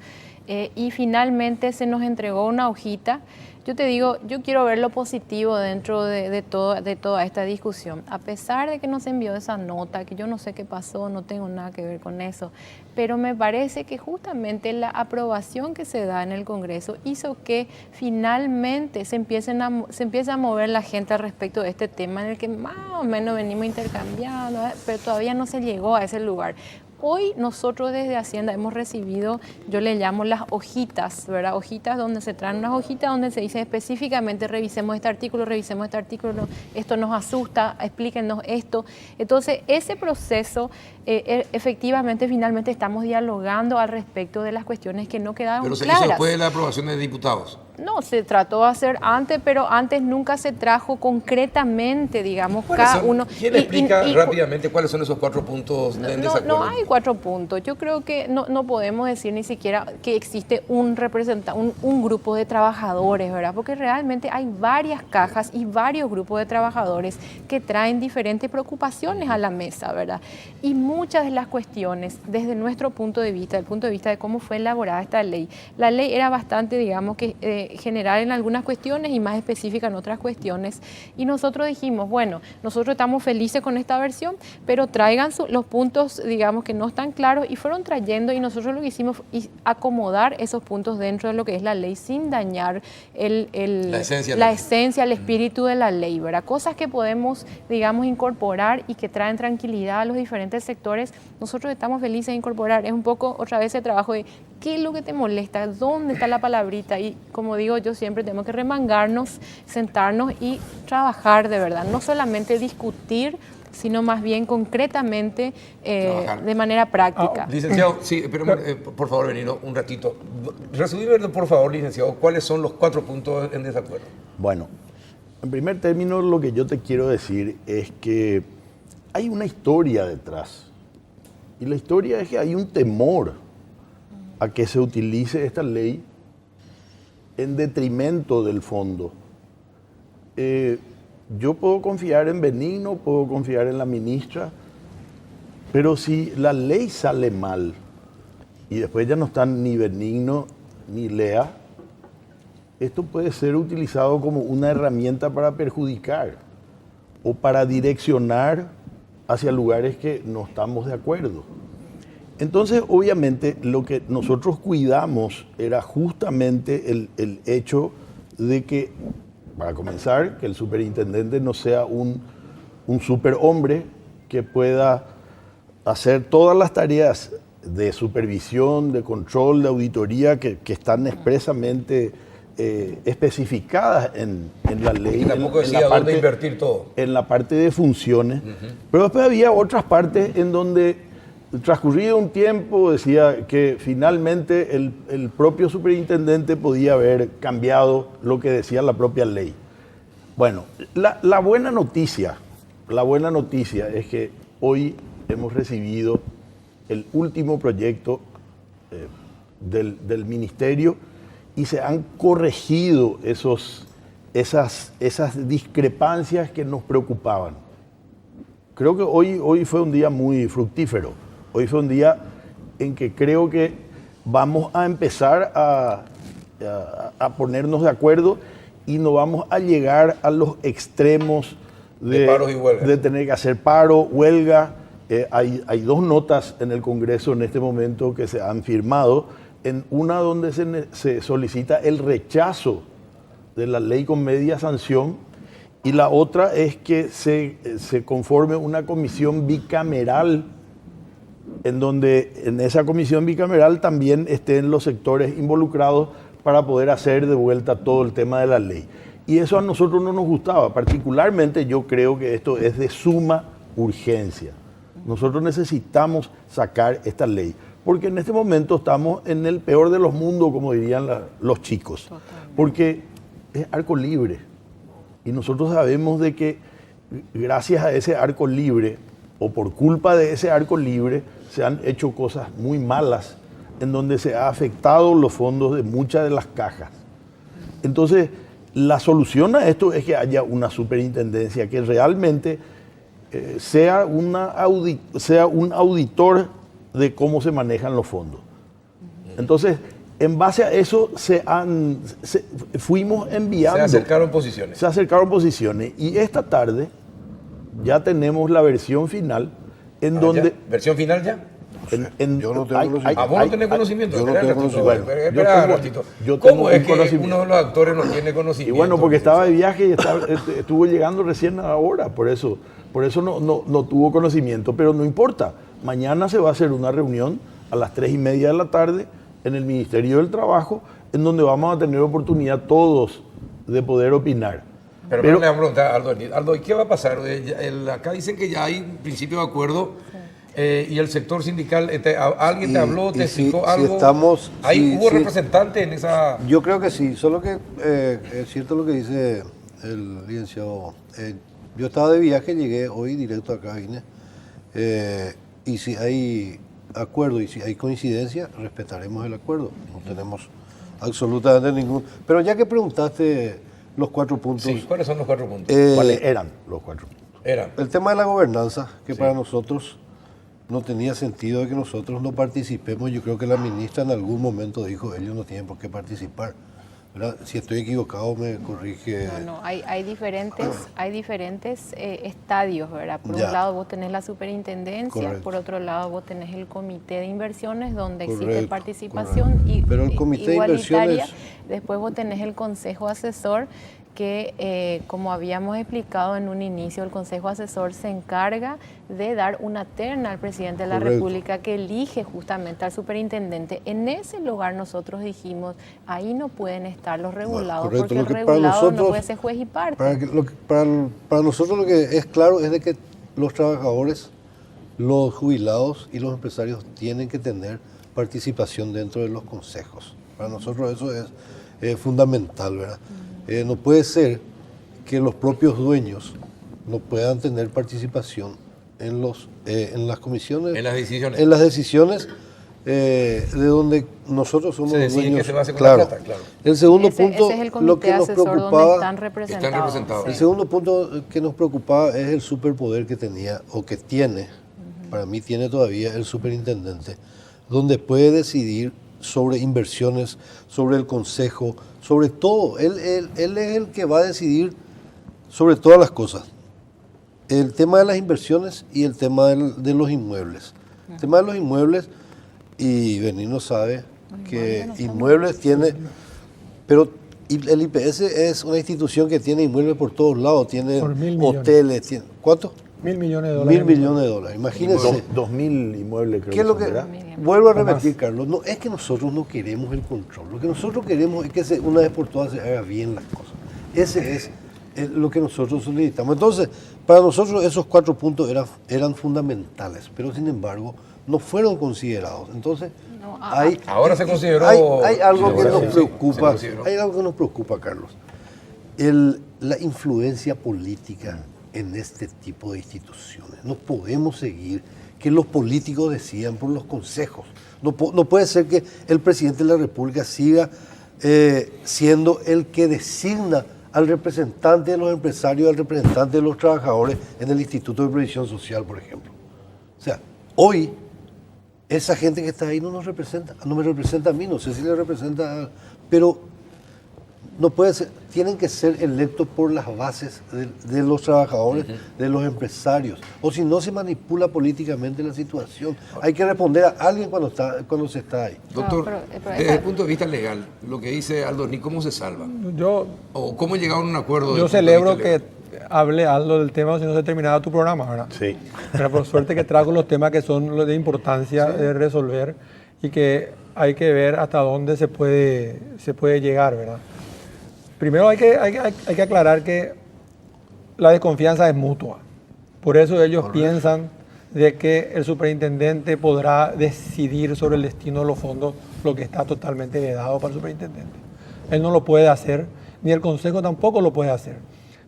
y finalmente se nos entregó una hojita. Yo te digo, yo quiero ver lo positivo dentro de toda esta discusión. A pesar de que nos envió esa nota, que yo no sé qué pasó, no tengo nada que ver con eso, pero me parece que justamente la aprobación que se da en el Congreso hizo que finalmente se empiece a mover la gente al respecto de este tema en el que más o menos venimos intercambiando, pero todavía no se llegó a ese lugar. Hoy nosotros desde Hacienda hemos recibido, yo le llamo las hojitas, ¿verdad? Hojitas donde se traen unas hojitas donde se dice específicamente revisemos este artículo, esto nos asusta, explíquenos esto. Entonces, ese proceso, efectivamente, finalmente estamos dialogando al respecto de las cuestiones que no quedaron claras. Pero se hizo después de la aprobación de diputados. No, se trató de hacer antes, pero antes nunca se trajo concretamente, digamos, cada uno. ¿Quién explica rápidamente cuáles son esos 4 puntos en desacuerdo? No hay 4 puntos. Yo creo que no podemos decir ni siquiera que existe un grupo de trabajadores, ¿verdad? Porque realmente hay varias cajas y varios grupos de trabajadores que traen diferentes preocupaciones a la mesa, ¿verdad? Y muchas de las cuestiones, desde nuestro punto de vista, del punto de vista de cómo fue elaborada esta ley, la ley era bastante, digamos, que general en algunas cuestiones y más específica en otras cuestiones. Y nosotros dijimos, bueno, nosotros estamos felices con esta versión, pero traigan los puntos, digamos, que no están claros, y fueron trayendo, y nosotros lo que hicimos es acomodar esos puntos dentro de lo que es la ley sin dañar la esencia, el espíritu de la ley, ¿verdad? Cosas que podemos, digamos, incorporar y que traen tranquilidad a los diferentes sectores, nosotros estamos felices de incorporar. Es un poco otra vez el trabajo de qué es lo que te molesta, dónde está la palabrita, y como digo yo siempre, tenemos que remangarnos, sentarnos y trabajar de verdad, no solamente discutir, sino más bien concretamente de manera práctica. Licenciado, sí, pero por favor, Benigno, un ratito. Resumime, por favor, licenciado, ¿cuáles son los 4 puntos en desacuerdo? Bueno, en primer término, lo que yo te quiero decir es que hay una historia detrás Y la historia es que hay un temor a que se utilice esta ley en detrimento del fondo. Yo puedo confiar en Benigno, puedo confiar en la ministra, pero si la ley sale mal y después ya no están ni Benigno ni Lea, esto puede ser utilizado como una herramienta para perjudicar o para direccionar hacia lugares que no estamos de acuerdo. Entonces, obviamente, lo que nosotros cuidamos era justamente el hecho de que, para comenzar, que el superintendente no sea un superhombre que pueda hacer todas las tareas de supervisión, de control, de auditoría que están expresamente especificadas en la ley. Y tampoco decía dónde invertir todo. En la parte de funciones. Pero después había otras partes en donde, transcurrido un tiempo, decía que finalmente el propio superintendente podía haber cambiado lo que decía la propia ley. Bueno, la buena noticia es que hoy hemos recibido el último proyecto del ministerio y se han corregido esas discrepancias que nos preocupaban. Creo que hoy fue un día muy fructífero. Hoy fue un día en que creo que vamos a empezar a ponernos de acuerdo y no vamos a llegar a los extremos de paros y huelgas, de tener que hacer paro, huelga. Hay dos notas en el Congreso en este momento que se han firmado, en una donde se solicita el rechazo de la ley con media sanción y la otra es que se conforme una comisión bicameral en donde en esa comisión bicameral también estén los sectores involucrados para poder hacer de vuelta todo el tema de la ley. Y eso a nosotros no nos gustaba, particularmente yo creo que esto es de suma urgencia. Nosotros necesitamos sacar esta ley, porque en este momento estamos en el peor de los mundos, como dirían los chicos. Totalmente. Porque es arco libre. Y nosotros sabemos de que gracias a ese arco libre, o por culpa de ese arco libre, se han hecho cosas muy malas, en donde se ha afectado los fondos de muchas de las cajas. Entonces, la solución a esto es que haya una superintendencia que realmente sea un auditor de cómo se manejan los fondos. Entonces, en base a eso fuimos enviando. Se acercaron posiciones. Se acercaron posiciones. Y esta tarde ya tenemos la versión final en donde... ¿Ya? ¿Versión final ya? Yo no tengo conocimiento. ¿Vos no tenés conocimiento? Yo no tengo conocimiento. ¿Cómo es que uno de los actores no tiene conocimiento? Y bueno, porque estaba de viaje y estuvo llegando recién ahora, por eso no tuvo conocimiento, pero no importa. Mañana se va a hacer una reunión a las 3:30 de la tarde en el Ministerio del Trabajo, en donde vamos a tener oportunidad todos de poder opinar. Pero le voy a preguntar a Aldo, ¿y qué va a pasar? Acá dicen que ya hay un principio de acuerdo y el sector sindical, ¿alguien te habló, te explicó algo? ¿Hubo representantes en esa...? Yo creo que sí, solo que es cierto lo que dice el licenciado. Yo estaba de viaje, llegué hoy directo acá, vine. Y si hay acuerdo y si hay coincidencia, respetaremos el acuerdo. No tenemos absolutamente ningún... Pero ya que preguntaste los 4 puntos... Sí, ¿cuáles son los 4 puntos? ¿Cuáles eran los 4 puntos? El tema de la gobernanza, que para nosotros no tenía sentido de que nosotros no participemos. Yo creo que la ministra en algún momento dijo, ellos no tienen por qué participar. ¿Verdad? Si estoy equivocado, me corrige. No, hay diferentes estadios, ¿verdad? Por un lado vos tenés la superintendencia, correcto. Por otro lado vos tenés el comité de inversiones, donde existe participación pero el comité igualitaria. De inversiones... Después vos tenés el consejo asesor, que como habíamos explicado en un inicio, el Consejo Asesor se encarga de dar una terna al presidente de la República que elige justamente al superintendente. En ese lugar nosotros dijimos, ahí no pueden estar los regulados, porque el regulado no puede ser juez y parte. Para nosotros lo que es claro es de que los trabajadores, los jubilados y los empresarios tienen que tener participación dentro de los consejos. Para nosotros eso es fundamental, ¿verdad? No puede ser que los propios dueños no puedan tener participación en las comisiones, En las decisiones. en las decisiones de donde nosotros somos Se decide dueños. qué se va a hacer con Claro. la plata, claro. El segundo Ese punto, es el lo comité que nos asesor donde preocupaba, están representados. el sí. segundo punto que nos preocupaba es el superpoder que tenía o que tiene, para mí tiene todavía el superintendente, donde puede decidir sobre inversiones, sobre el consejo, sobre todo. Él es el que va a decidir sobre todas las cosas. El tema de las inversiones y el tema de los inmuebles. El tema de los inmuebles, y Benigno sabe que inmuebles tiene, pero el IPS es una institución que tiene inmuebles por todos lados, tiene Por 1.000 millones. hoteles, tiene, ¿cuánto? $1.000 millones de dólares. 1.000 millones de dólares, imagínense. 2.000 inmuebles creo ¿Qué es lo son, que ¿verdad? vuelvo a O más. repetir, Carlos? No es que nosotros no queremos el control. Lo que nosotros queremos es que una vez por todas se haga bien las cosas. Ese es lo que nosotros solicitamos. Entonces, para nosotros esos 4 puntos eran fundamentales, pero sin embargo no fueron considerados. Entonces, No, Ahora se consideró. hay algo que nos Sí, preocupa, se consideró. hay algo que nos preocupa, Carlos. La influencia política en este tipo de instituciones. No podemos seguir que los políticos decidan por los consejos. No puede ser que el presidente de la República siga siendo el que designa al representante de los empresarios, al representante de los trabajadores en el Instituto de Previsión Social, por ejemplo. O sea, hoy esa gente que está ahí no nos representa, no me representa a mí, no sé si le representa, pero no puede ser, tienen que ser electos por las bases de los trabajadores, de los empresarios, o si no se manipula políticamente la situación. Hay que responder a alguien cuando se está ahí. Doctor, pero desde el punto de vista legal, lo que dice Aldo, ¿ni cómo se salva? Yo, ¿O cómo llegaron a un acuerdo? desde yo el punto de celebro vista que legal? hable Aldo del tema, si no se terminaba tu programa, ¿verdad? Sí. Pero por suerte que trago los temas que son los de importancia de resolver y que hay que ver hasta dónde se puede llegar, ¿verdad? Primero hay que aclarar que la desconfianza es mutua. Por eso ellos piensan de que el superintendente podrá decidir sobre el destino de los fondos, lo que está totalmente vedado para el superintendente. Él no lo puede hacer, ni el consejo tampoco lo puede hacer.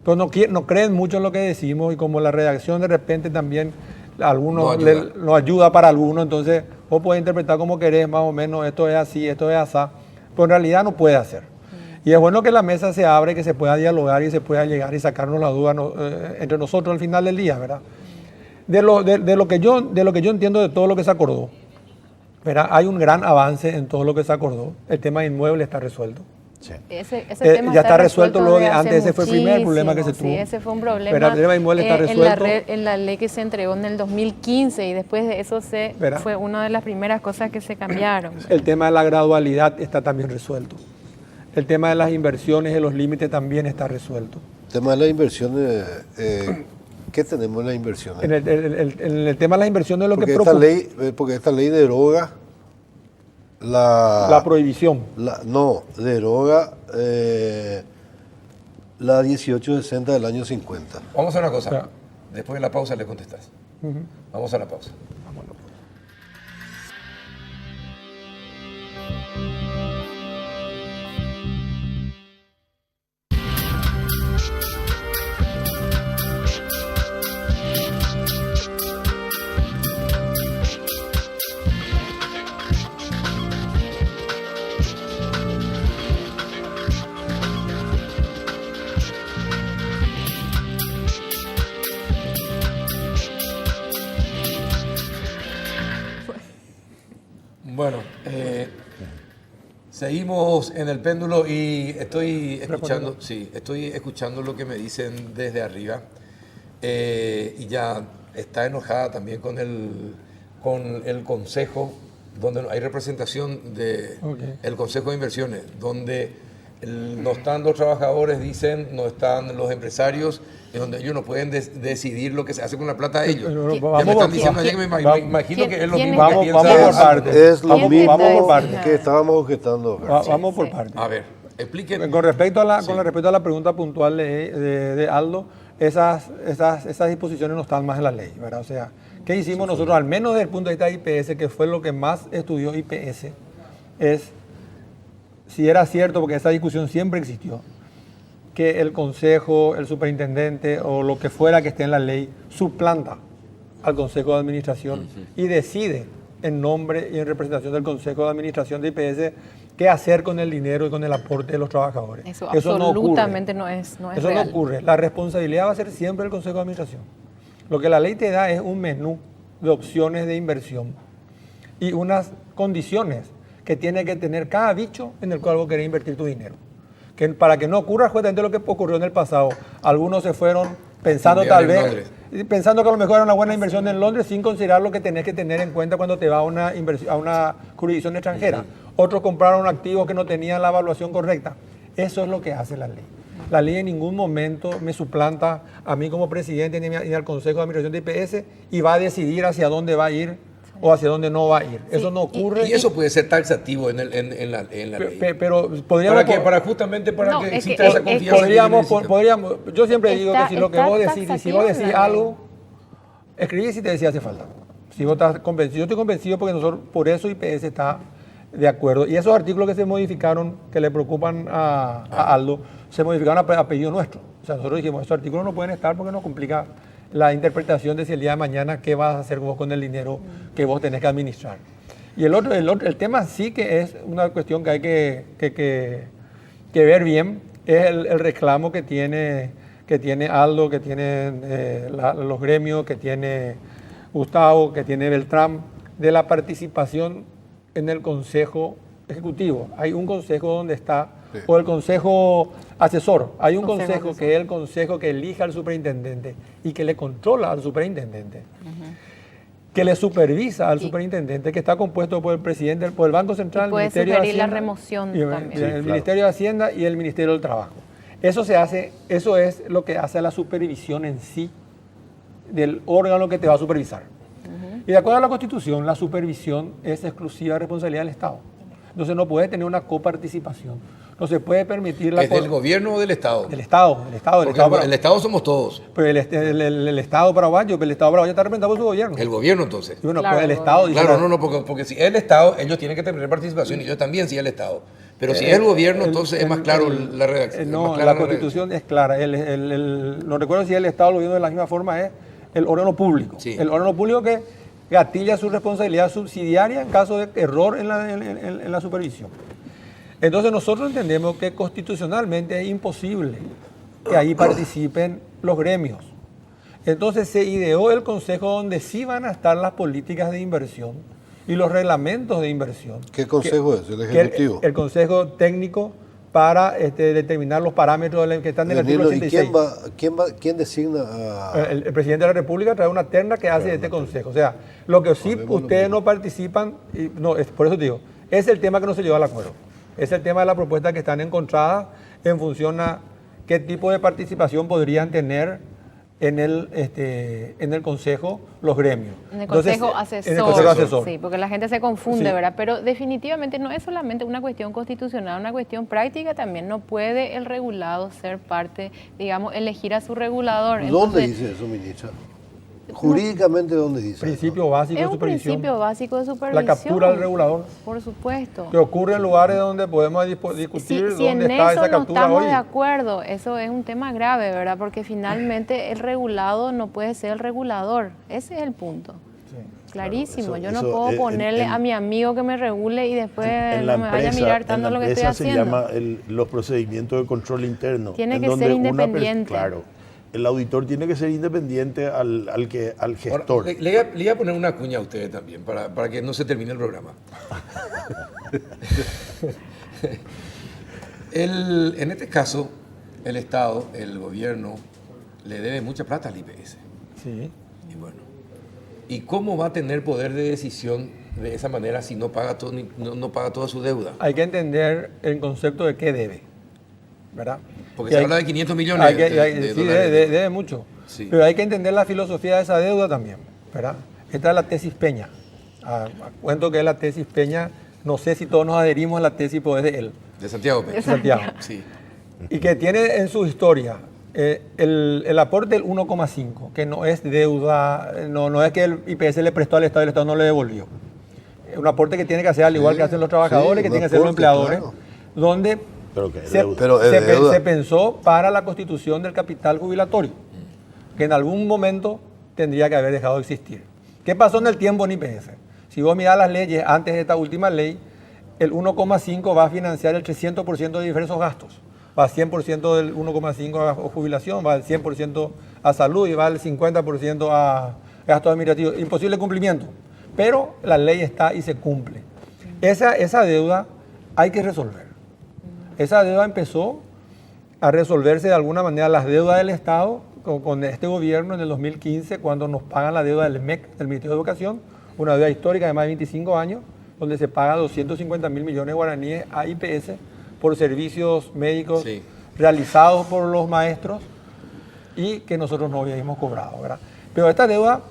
Pero no creen mucho en lo que decimos y como la redacción de repente también algunos nos ayuda para algunos, entonces vos podés interpretar como querés, más o menos, esto es así, esto es asá, pero en realidad no puede hacer. Y es bueno que la mesa se abra y que se pueda dialogar y se pueda llegar y sacarnos la duda entre nosotros al final del día, ¿verdad? De lo que yo entiendo de todo lo que se acordó, ¿verdad? Hay un gran avance en todo lo que se acordó. El tema de inmuebles está resuelto. Sí. Ese tema ya está resuelto luego de desde hace antes, ese fue el primer problema que se muchísimo, tuvo. Sí, ese fue un problema. Pero el tema de inmuebles está resuelto. En la ley que se entregó en el 2015 y después de eso ¿verdad? fue una de las primeras cosas que se cambiaron. El tema de la gradualidad está también resuelto. El tema de las inversiones y los límites también está resuelto. El tema de las inversiones, ¿qué tenemos en las inversiones? En el tema de las inversiones es lo Porque que esta preocupa. porque esta ley deroga La prohibición. deroga la 1860 del año 50. Vamos a una cosa. Claro. Después de la pausa le contestas. Vamos a la pausa. Bueno, seguimos en el péndulo y estoy escuchando lo que me dicen desde arriba y ya está enojada también con el consejo, donde hay representación del consejo de inversiones, donde no están los trabajadores, dicen, no están los empresarios, es donde ellos no pueden decidir lo que se hace con la plata de ellos. Ya me están diciendo ayer que me imagino que es lo mismo que piensa. Vamos por partes. Es lo ¿Quién mismo está diciendo? que estábamos objetando acá. Vamos por partes. A ver, explíquenme. Con respecto a la pregunta puntual de Aldo, esas disposiciones no están más en la ley, ¿verdad? O sea, ¿qué hicimos nosotros, al menos desde el punto de vista de IPS, que fue lo que más estudió IPS, es si era cierto, porque esa discusión siempre existió, que el consejo, el superintendente o lo que fuera que esté en la ley suplanta al Consejo de Administración y decide en nombre y en representación del Consejo de Administración de IPS qué hacer con el dinero y con el aporte de los trabajadores. Eso absolutamente no es Eso real. no ocurre. La responsabilidad va a ser siempre el Consejo de Administración. Lo que la ley te da es un menú de opciones de inversión y unas condiciones que tiene que tener cada bicho en el cual vos querés invertir tu dinero. Que para que no ocurra justamente lo que ocurrió en el pasado. Algunos se fueron pensando tal vez, pensando que a lo mejor era una buena inversión en Londres sin considerar lo que tenés que tener en cuenta cuando te vas a una jurisdicción extranjera. Otros compraron activos que no tenían la evaluación correcta. Eso es lo que hace la ley. La ley en ningún momento me suplanta a mí como presidente ni al Consejo de Administración de IPS y va a decidir hacia dónde va a ir o hacia dónde no va a ir. Eso no ocurre. Y eso puede ser taxativo en la ley. Pero podríamos... Justamente para No, que es exista que- esa es que- confianza. podríamos, yo siempre digo que si lo que Está vos decís, y si taxativo vos en decís la ley. algo, escribí si te decía hace falta. Si vos estás convencido, yo estoy convencido porque nosotros, por eso IPS está de acuerdo. Y esos artículos que se modificaron, que le preocupan a Aldo, se modificaron a pedido nuestro. O sea, nosotros dijimos, esos artículos no pueden estar porque nos complica la interpretación de si el día de mañana qué vas a hacer vos con el dinero que vos tenés que administrar. Y el tema sí que es una cuestión que hay que ver bien, es el reclamo que tiene Aldo, que tienen los gremios, que tiene Gustavo, que tiene Beltrán, de la participación en el Consejo Ejecutivo. Hay un consejo donde está, o el Consejo Asesor, hay un consejo que es el consejo que elige al superintendente y que le controla al superintendente, que le supervisa al superintendente, que está compuesto por el presidente, por el Banco Central, el puede Ministerio de sugerir la Hacienda, remoción y también. el Ministerio de Hacienda y el Ministerio del Trabajo. Eso es lo que hace a la supervisión en sí del órgano que te va a supervisar. Y de acuerdo a la Constitución, la supervisión es exclusiva responsabilidad del Estado. Entonces no puede tener una coparticipación. No se puede permitir la... ¿Es del gobierno o del Estado? Del Estado. Porque el Estado somos todos. Pero el Estado paraguayo, está representado por su gobierno. El gobierno, entonces. Y bueno, Claro, pues el Estado... dice Claro, la- porque si es el Estado, ellos tienen que tener participación y yo también, si es el Estado. Pero si es el gobierno, entonces es más claro la redacción. No, la Constitución es clara. No recuerdo si el Estado lo vio de la misma forma, es el órgano público. Sí. El órgano público que gatilla su responsabilidad subsidiaria en caso de error en la supervisión. Entonces nosotros entendemos que constitucionalmente es imposible que ahí participen los gremios. Entonces se ideó el consejo donde sí van a estar las políticas de inversión y los reglamentos de inversión. ¿Qué consejo es? ¿El Que Ejecutivo? el consejo técnico para determinar los parámetros que están en el artículo ¿Y 86. quién designa a...? El presidente de la República trae una terna que hace de este consejo. O sea, lo que sí Sabemos lo ustedes mismo. no participan, por eso te digo, es el tema que no se llegó al acuerdo. Es el tema de la propuesta que están encontradas en función a qué tipo de participación podrían tener en el consejo los gremios. En el Entonces, consejo asesor. En el consejo asesor. Sí, porque la gente se confunde, Sí. ¿verdad? Pero definitivamente no es solamente una cuestión constitucional, una cuestión práctica también. No puede el regulado ser parte, digamos, elegir a su regulador. ¿Dónde Entonces, dice eso, ministra? Jurídicamente, ¿dónde dice Principio eso? básico es de un supervisión. principio básico de supervisión. La captura del regulador. Por supuesto. Que ocurre en lugares donde podemos discutir Si en dónde está eso esa no captura estamos hoy. de acuerdo, eso es un tema grave, ¿verdad? Porque finalmente el regulado no puede ser el regulador. Ese es el punto. Clarísimo. Claro, Yo no eso puedo en- ponerle en- a mi amigo que me regule y después En no me vaya a mirar tanto en la lo que estoy empresa se haciendo. llama los procedimientos de control interno. Tiene en que donde ser una independiente. Claro, el auditor tiene que ser independiente al gestor. Ahora, le voy a poner una cuña a ustedes también, para que no se termine el programa. En este caso, el Estado, el gobierno, le debe mucha plata al IPS. Sí. Y bueno, ¿y cómo va a tener poder de decisión de esa manera si no paga, no paga toda su deuda? Hay que entender el concepto de qué debe, ¿verdad? Porque Y se hay- habla de 500 millones hay que- de sí, dólares. debe mucho. Sí. Pero hay que entender la filosofía de esa deuda también, ¿verdad? Esta es la tesis Peña. Cuento que es la tesis Peña. No sé si todos nos adherimos a la tesis, pues es de él, De Santiago Peña. de Santiago. Sí. Y que tiene en su historia el aporte del 1,5, que no es deuda, no es que el IPS le prestó al Estado y el Estado no le devolvió. Es un aporte que tiene que hacer al igual que hacen los trabajadores, sí, que un tienen que hacer los aporte, empleadores, claro. donde Pero que es se, deuda. Pero es se- deuda. se pensó para la constitución del capital jubilatorio, que en algún momento tendría que haber dejado de existir. ¿Qué pasó en el tiempo en IPS? Si vos mirás las leyes, antes de esta última ley, el 1,5 va a financiar el 300% de diversos gastos. Va al 100% del 1,5 a jubilación, va al 100% a salud y va al 50% a gastos administrativos. Imposible cumplimiento. Pero la ley está y se cumple. Esa deuda hay que resolver. Esa deuda empezó a resolverse de alguna manera, las deudas del Estado con este gobierno en el 2015, cuando nos pagan la deuda del MEC, del Ministerio de Educación, una deuda histórica de más de 25 años, donde se paga 250.000 millones de guaraníes a IPS por servicios médicos realizados por los maestros y que nosotros no habíamos cobrado, ¿verdad? Pero esta deuda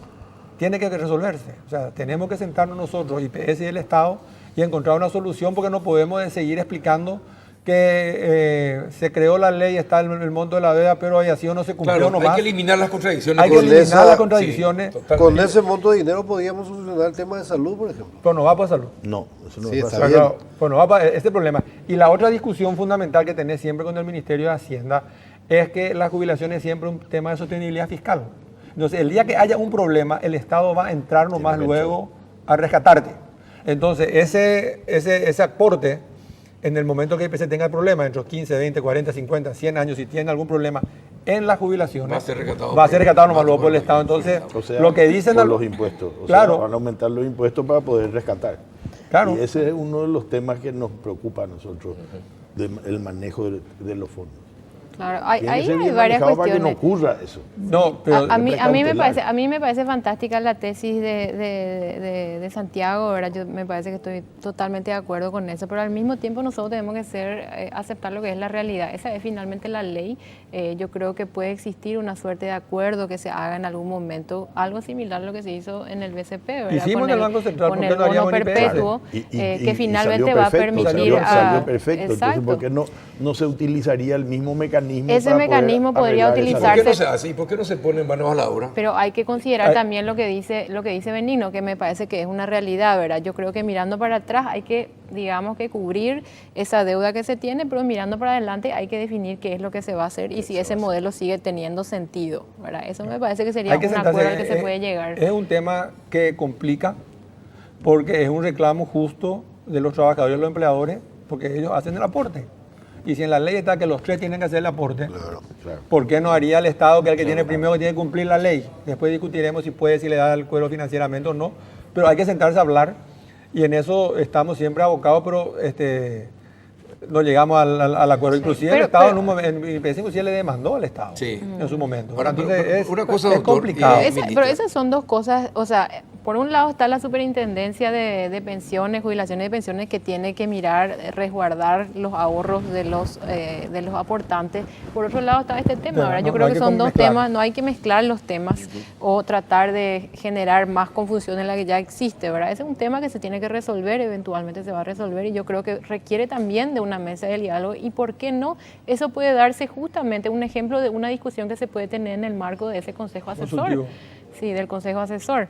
tiene que resolverse. O sea, tenemos que sentarnos nosotros, IPS y el Estado, y encontrar una solución, porque no podemos seguir explicando que se creó la ley, está el monto de la deuda, pero así o no se cumplió. Claro, nomás. hay que eliminar las contradicciones. Hay que eliminar las contradicciones. Sí, Con ese monto de dinero podíamos solucionar el tema de salud, por ejemplo. Pero no va para salud. No, eso no Sí, pasa. está bien. Pues no va para este problema. Y la otra discusión fundamental que tenés siempre con el Ministerio de Hacienda es que la jubilación es siempre un tema de sostenibilidad fiscal. Entonces, el día que haya un problema, el Estado va a entrar nomás luego a rescatarte. Entonces, ese aporte, en el momento que IPC tenga el problema, dentro de 15, 20, 40, 50, 100 años, si tiene algún problema en la jubilación, va a ser rescatado nomás luego por el Estado. Entonces, O sea, lo que dicen... por los impuestos. O Claro. sea, van a aumentar los impuestos para poder rescatar. Claro. Y ese es uno de los temas que nos preocupa a nosotros, el manejo de los fondos. Claro, Tiene que ahí ser hay bien varias manejado para que no cuestiones. ocurra eso. No, pero A mí precautelar. me parece fantástica la tesis de Santiago, ¿verdad? Yo me parece que estoy totalmente de acuerdo con eso, pero al mismo tiempo nosotros tenemos que aceptar lo que es la realidad. Esa es finalmente la ley. Yo creo que puede existir una suerte de acuerdo que se haga en algún momento, algo similar a lo que se hizo en el BCP, ¿verdad? Hicimos en el Banco Central, con ¿por el qué no haríamos bono en IPS? perpetuo, que finalmente va a permitir salió perfecto. Exacto. Entonces, ¿por qué no se utilizaría el mismo mecanismo? Ese para poder mecanismo podría arreglar esa ¿Por qué utilizarse. no se hace? ¿Y por qué no se ponen manos a la obra? Pero hay que considerar Ay. también lo que dice Benigno, que me parece que es una realidad, ¿verdad? Yo creo que mirando para atrás hay que, digamos, que cubrir esa deuda que se tiene, pero mirando para adelante hay que definir qué es lo que se va a hacer y si ese modelo sigue teniendo sentido, ¿verdad? Eso me parece que sería Hay que un acuerdo sentarse, al que se puede llegar. Es un tema que complica porque es un reclamo justo de los trabajadores y los empleadores, porque ellos hacen el aporte. Y si en la ley está que los tres tienen que hacer el aporte, Claro. ¿por qué no haría el Estado, que es el que tiene primero que tiene que cumplir la ley? Después discutiremos si le da el cuero financieramente o no, pero hay que sentarse a hablar y en eso estamos siempre abocados, pero no llegamos al acuerdo. Sí. Inclusive Pero- el Estado pero- en un momento, inclusive le demandó al Estado Sí. en su momento. Ahora, Entonces pero una cosa, es doctor, complicado. ministro. Pero esas son dos cosas, o sea, por un lado está la superintendencia de pensiones, jubilaciones y pensiones, que tiene que mirar, resguardar los ahorros de los aportantes. Por otro lado está este tema, Claro, ¿verdad? no, Yo no creo hay que que son dos mezclar. temas, no hay que mezclar los temas o tratar de generar más confusión en la que ya existe, ¿verdad? Ese es un tema que se tiene que resolver, eventualmente se va a resolver y yo creo que requiere también de una mesa de diálogo y ¿por qué no? Eso puede darse justamente un ejemplo de una discusión que se puede tener en el marco de ese consejo asesor. Consultivo. Sí, del consejo asesor.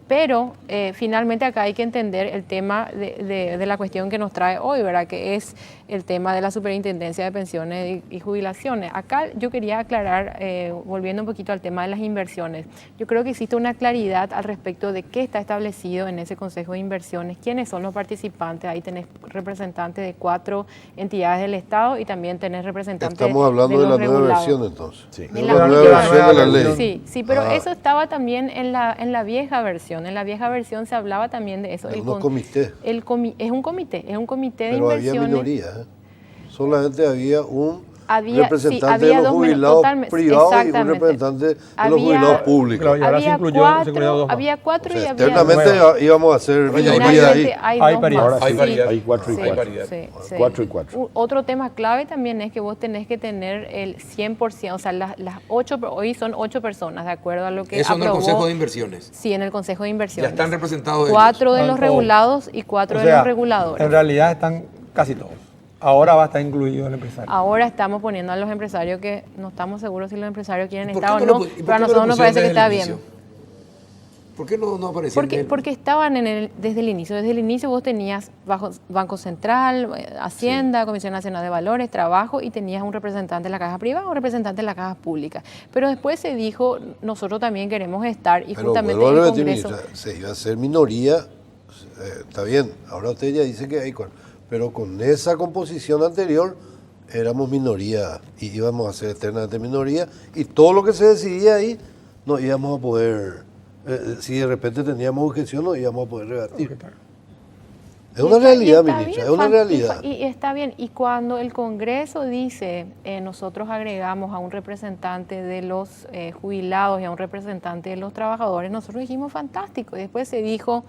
Pero finalmente acá hay que entender el tema de la cuestión que nos trae hoy, ¿verdad? Que es el tema de la superintendencia de pensiones y jubilaciones. Acá yo quería aclarar, volviendo un poquito al tema de las inversiones, yo creo que existe una claridad al respecto de qué está establecido en ese consejo de inversiones, quiénes son los participantes. Ahí tenés representantes de 4 entidades del Estado y también tenés representantes Estamos hablando de los la nueva regulados. versión entonces. Sí. De De la la última nueva versión de la ley. Sí, sí, pero Ah. eso estaba también en la vieja versión. En la vieja versión se hablaba también de eso. Algunos comités. Es un comité de Pero había inversiones. minoría. Solamente había un Había- representante sí, había de los dos jubilados totalmente, privados y un exactamente. representante de los Había- jubilados públicos. Claro, y ahora se incluyó dos más. había O cuatro sea, y había eternamente íbamos a hacer Finalmente minoría ahí. Finalmente hay Hay dos paridad. más. Ahora Hay sí, paridad. hay 4 y Sí. 4. paridad. Sí, sí. 4 y 4. Otro tema clave también es que vos tenés que tener el 100%, o sea, las 8, hoy son 8 personas, de acuerdo a lo que Eso en el aprobó. Consejo de Inversiones. Sí, en el Consejo de Ya Inversiones. están representados ellos. 4 de Están los todos. regulados y 4 O de sea, los reguladores. En realidad están casi todos. Ahora va a estar incluido el empresario. Ahora estamos poniendo a los empresarios que no estamos seguros si los empresarios quieren ¿Y por estar o qué no no, lo pu- y por pero a qué no lo nosotros nos pusieron parece que desde está el bien. inicio? ¿Por qué no aparecía? Porque estaban desde el inicio. Desde el inicio vos tenías Banco Central, Hacienda, Comisión Nacional de Valores, Trabajo, y tenías un representante de la caja privada, un representante de la caja pública. Pero después se dijo, nosotros también queremos estar, y Pero justamente vuelvo en a el repetir, Congreso... ministra, se iba a hacer minoría, está bien, ahora usted ya dice que hay cuatro, pero con esa composición anterior éramos minoría y íbamos a ser eternamente minoría, y todo lo que se decidía ahí no íbamos a poder, si de repente teníamos objeción, no íbamos a poder rebatir. Es una realidad, ministra, es una realidad. Y está bien, y cuando el Congreso dice, nosotros agregamos a un representante de los jubilados y a un representante de los trabajadores, nosotros dijimos fantástico, y después se dijo,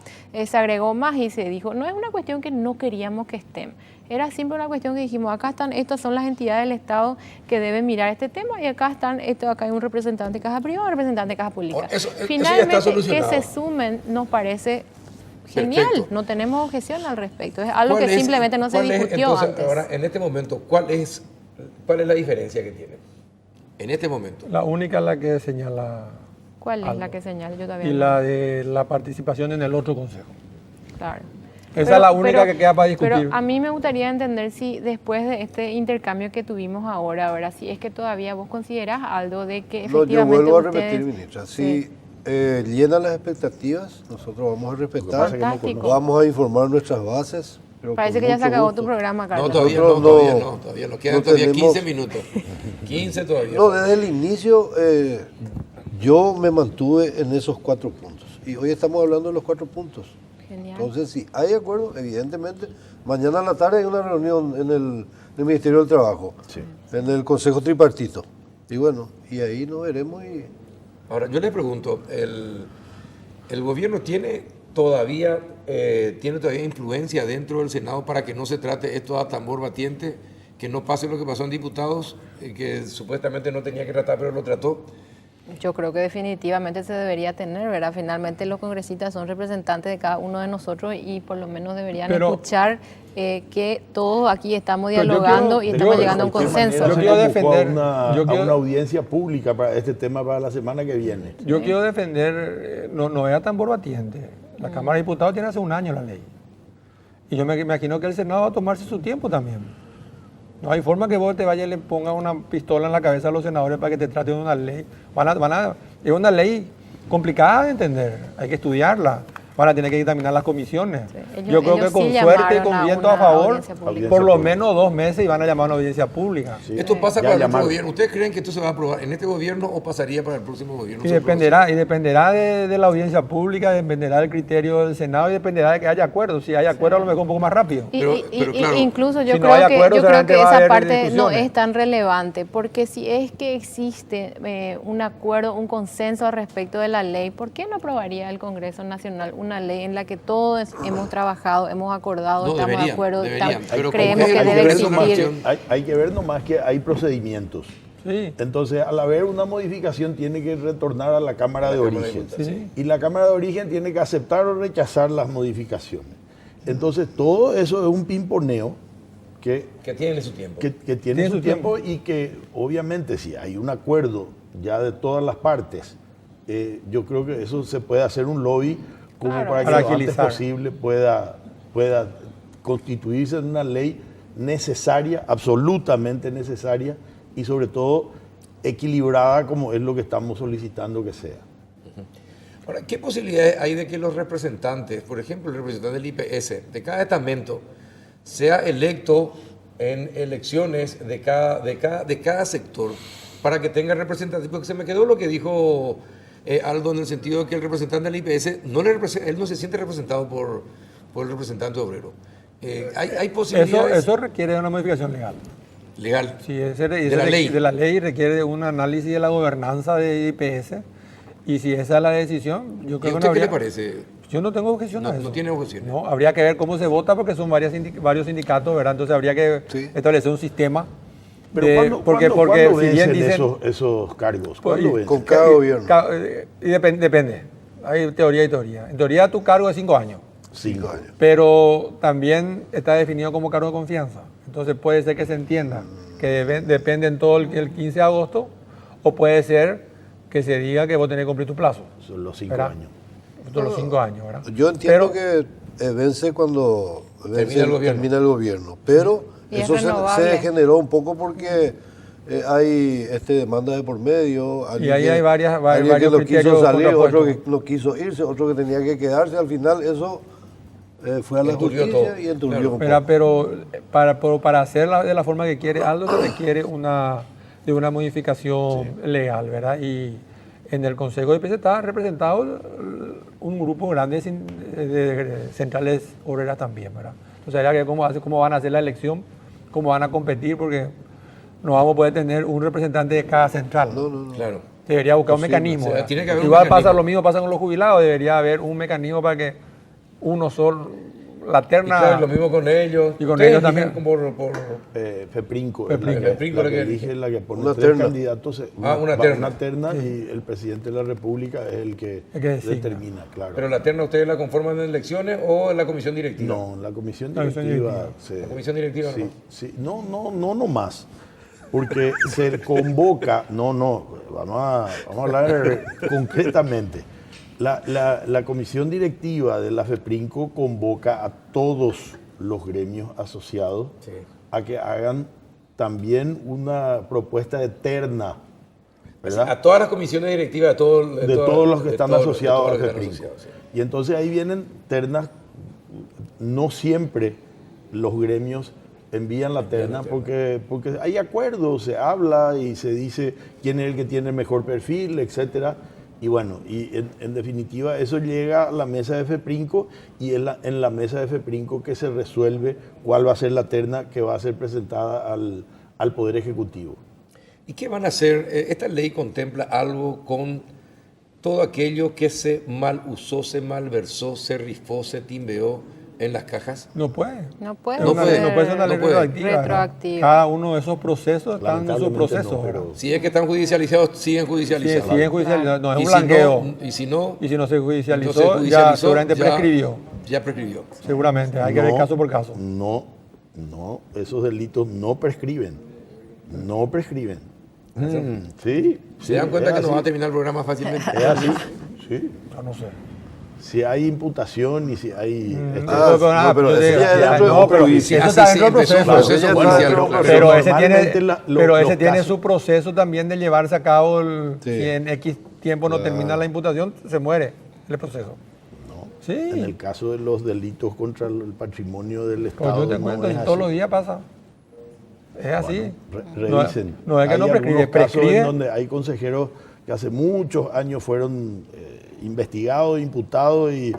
se agregó más y se dijo, no es una cuestión que no queríamos que estén, era siempre una cuestión que dijimos, acá están, estas son las entidades del Estado que deben mirar este tema, y acá están, acá hay un representante de caja privada, un representante de caja pública. Finalmente, que se sumen nos parece... Genial, perfecto. No tenemos objeción al respecto. Es algo que simplemente no se discutió antes. Ahora, en este momento, ¿cuál es la diferencia que tiene? En este momento. La única la que señala. ¿Cuál es la que señala? Yo todavía y no. La de la participación en el otro consejo. Claro. Esa es la única que queda para discutir. Pero a mí me gustaría entender si después de este intercambio que tuvimos ahora, si es que todavía vos considerás algo de que efectivamente yo vuelvo a ustedes, repetir, ministra, sí. Llenan las expectativas, nosotros vamos a respetar, vamos a informar nuestras bases. Pero parece que ya se acabó tu programa, Carlos. No, todavía no. Quedan todavía 15 minutos. 15 todavía. No, desde el inicio yo me mantuve en esos 4 puntos. Y hoy estamos hablando de los 4 puntos. Genial. Entonces, si hay acuerdo, evidentemente, mañana a la tarde hay una reunión en el Ministerio del Trabajo, en el Consejo Tripartito. Y bueno, y ahí nos veremos y... Ahora, yo le pregunto, ¿el gobierno tiene todavía influencia dentro del Senado para que no se trate esto a tambor batiente, que no pase lo que pasó en diputados, que supuestamente no tenía que tratar, pero lo trató? Yo creo que definitivamente se debería tener, ¿verdad? Finalmente los congresistas son representantes de cada uno de nosotros y por lo menos deberían escuchar que todos aquí estamos dialogando y estamos llegando a un consenso. Yo quiero defender a una audiencia pública para este tema para la semana que viene. Yo quiero defender, no es a tambor batiente. La Cámara de Diputados tiene hace un año la ley. Y yo me imagino que el Senado va a tomarse su tiempo también. No hay forma que vos te vayas y le pongas una pistola en la cabeza a los senadores para que te traten de una ley. Es una ley complicada de entender, hay que estudiarla. Van a tener que examinar las comisiones. Sí, yo creo que con suerte y con viento a favor, por lo menos 2 meses y van a llamar a una audiencia pública. Sí. ¿Esto pasa para el otro gobierno? ¿Ustedes creen que esto se va a aprobar en este gobierno o pasaría para el próximo gobierno? Y dependerá de la audiencia pública, dependerá del criterio del Senado y dependerá de que haya acuerdo. Si hay acuerdo, a lo mejor un poco más rápido. Pero claro, incluso yo si creo que esa haber parte no es tan relevante, porque si es que existe un acuerdo, un consenso al respecto de la ley, ¿por qué no aprobaría el Congreso Nacional una ley en la que todos hemos trabajado, hemos acordado, estamos de acuerdo, creemos que debe existir? Hay que ver nomás que hay procedimientos. Sí. Entonces, al haber una modificación, tiene que retornar a la Cámara de Origen. Sí. Y la Cámara de Origen tiene que aceptar o rechazar las modificaciones. Entonces, todo eso es un pimponeo que tiene su tiempo. Que tiene su tiempo y que, obviamente, si hay un acuerdo ya de todas las partes, yo creo que eso se puede hacer un lobby como para que lo antes posible pueda constituirse en una ley necesaria, absolutamente necesaria, y sobre todo equilibrada como es lo que estamos solicitando que sea. Ahora, ¿qué posibilidades hay de que los representantes, por ejemplo el representante del IPS, de cada estamento, sea electo en elecciones de cada sector para que tenga representantes? Porque se me quedó lo que dijo Aldo, en el sentido de que el representante del IPS él no se siente representado por el representante obrero. ¿Hay posibilidades? Eso requiere una modificación legal. Legal. Sí, de la ley requiere un análisis de la gobernanza de IPS, y si esa es la decisión, yo creo que no habría... ¿Qué le parece? Yo no tengo objeción a eso. No tiene objeción. No, habría que ver cómo se vota porque son varios sindicatos, ¿verdad? Entonces habría que establecer un sistema. Pero ¿cuándo vencen esos cargos? ¿Cuándo vencen? Con cada gobierno. Y depende. Hay teoría y teoría. En teoría tu cargo es 5 años. 5 años. Pero también está definido como cargo de confianza. Entonces puede ser que se entienda que dependen todo el 15 de agosto, o puede ser que se diga que vos tenés que cumplir tu plazo. Son los 5 años. de los 5 años, ¿verdad? Yo entiendo que vence cuando termina el gobierno, pero Y eso es se renovable. generó un poco porque hay demanda de por medio. Y ahí hay alguien varios que no quiso criterios salir, otro que contrapuestos. no quiso irse, otro que tenía que quedarse. Al final eso fue a la Enturbió justicia todo. y enturbió Claro. un poco. Pero para hacerla de la forma que quiere Aldo se requiere una modificación legal, ¿verdad? Y en el Consejo de Defensa está representado un grupo grande de centrales obreras también, ¿verdad? Entonces habría que ver cómo van a hacer la elección, cómo van a competir, porque no vamos a poder tener un representante de cada central. No. Claro. Debería buscar un mecanismo. O sea, ¿verdad? tiene que haber un Igual mecanismo. pasa lo mismo, pasa con los jubilados, debería haber un mecanismo para que uno solo, la Y terna... claro, lo mismo con ellos. Y con Ustedes ellos también. eligen por FEPRINCO, FEPRINCO. la que elige, la que pone Una 3 terna. candidatos, una va terna. una terna y el presidente de la República es el que El que designa. determina, claro. Pero la terna, ¿ustedes la conforman en elecciones o en la comisión directiva? No, la comisión La comisión directiva. directiva. La comisión directiva sí, no. sí. No más. Porque se convoca, vamos a hablar concretamente. La comisión directiva de la FEPRINCO convoca a todos los gremios asociados Sí. a que hagan también una propuesta de terna, ¿verdad? A todas las comisiones directivas, De todos los que están asociados a al FEPRINCO. Y entonces ahí vienen ternas, no siempre los gremios envían la terna porque hay acuerdos, se habla y se dice quién es el que tiene el mejor perfil, etcétera. Y bueno, y en definitiva eso llega a la mesa de FEPRINCO y en la mesa de FEPRINCO que se resuelve cuál va a ser la terna que va a ser presentada al Poder Ejecutivo. ¿Y qué van a hacer? Esta ley contempla algo con todo aquello que se mal usó, se malversó, se rifó, se timbeó en las cajas. No puede. No puede No puede ser una ley No puede. retroactiva. ¿verdad? Retroactiva. Cada uno de esos procesos están en su Lamentablemente proceso. no, ¿verdad? pero Si es que están judicializados, siguen Sí, judicializados. siguen judicializando, no es Y un si blanqueo. no, y si no, Y si no se judicializó, entonces ya judicializó, seguramente prescribió. Ya prescribió. Seguramente, hay que ver caso por caso. No, esos delitos no prescriben. No prescriben. Sí. ¿Se dan cuenta es que nos así. va a terminar el programa fácilmente? Es así, sí. Yo no sé. Si hay imputación y si hay... no, pero ese ya es dentro de no, un pero juicio. eso Así está se dentro del empezó un proceso. proceso Claro, judicial. claro, Claro. Pero ese Normalmente tiene, los pero ese tiene casos- su proceso también de llevarse a cabo, Sí. si en X tiempo no termina la imputación, se muere el proceso. En el Sí, caso de los delitos contra el patrimonio del pues Estado, yo te no cuento, es y así. todos los días pasa. Es así. Revisen. No es que Hay no prescribe, algunos casos prescribe. en donde hay consejeros que hace muchos años fueron investigados, imputados y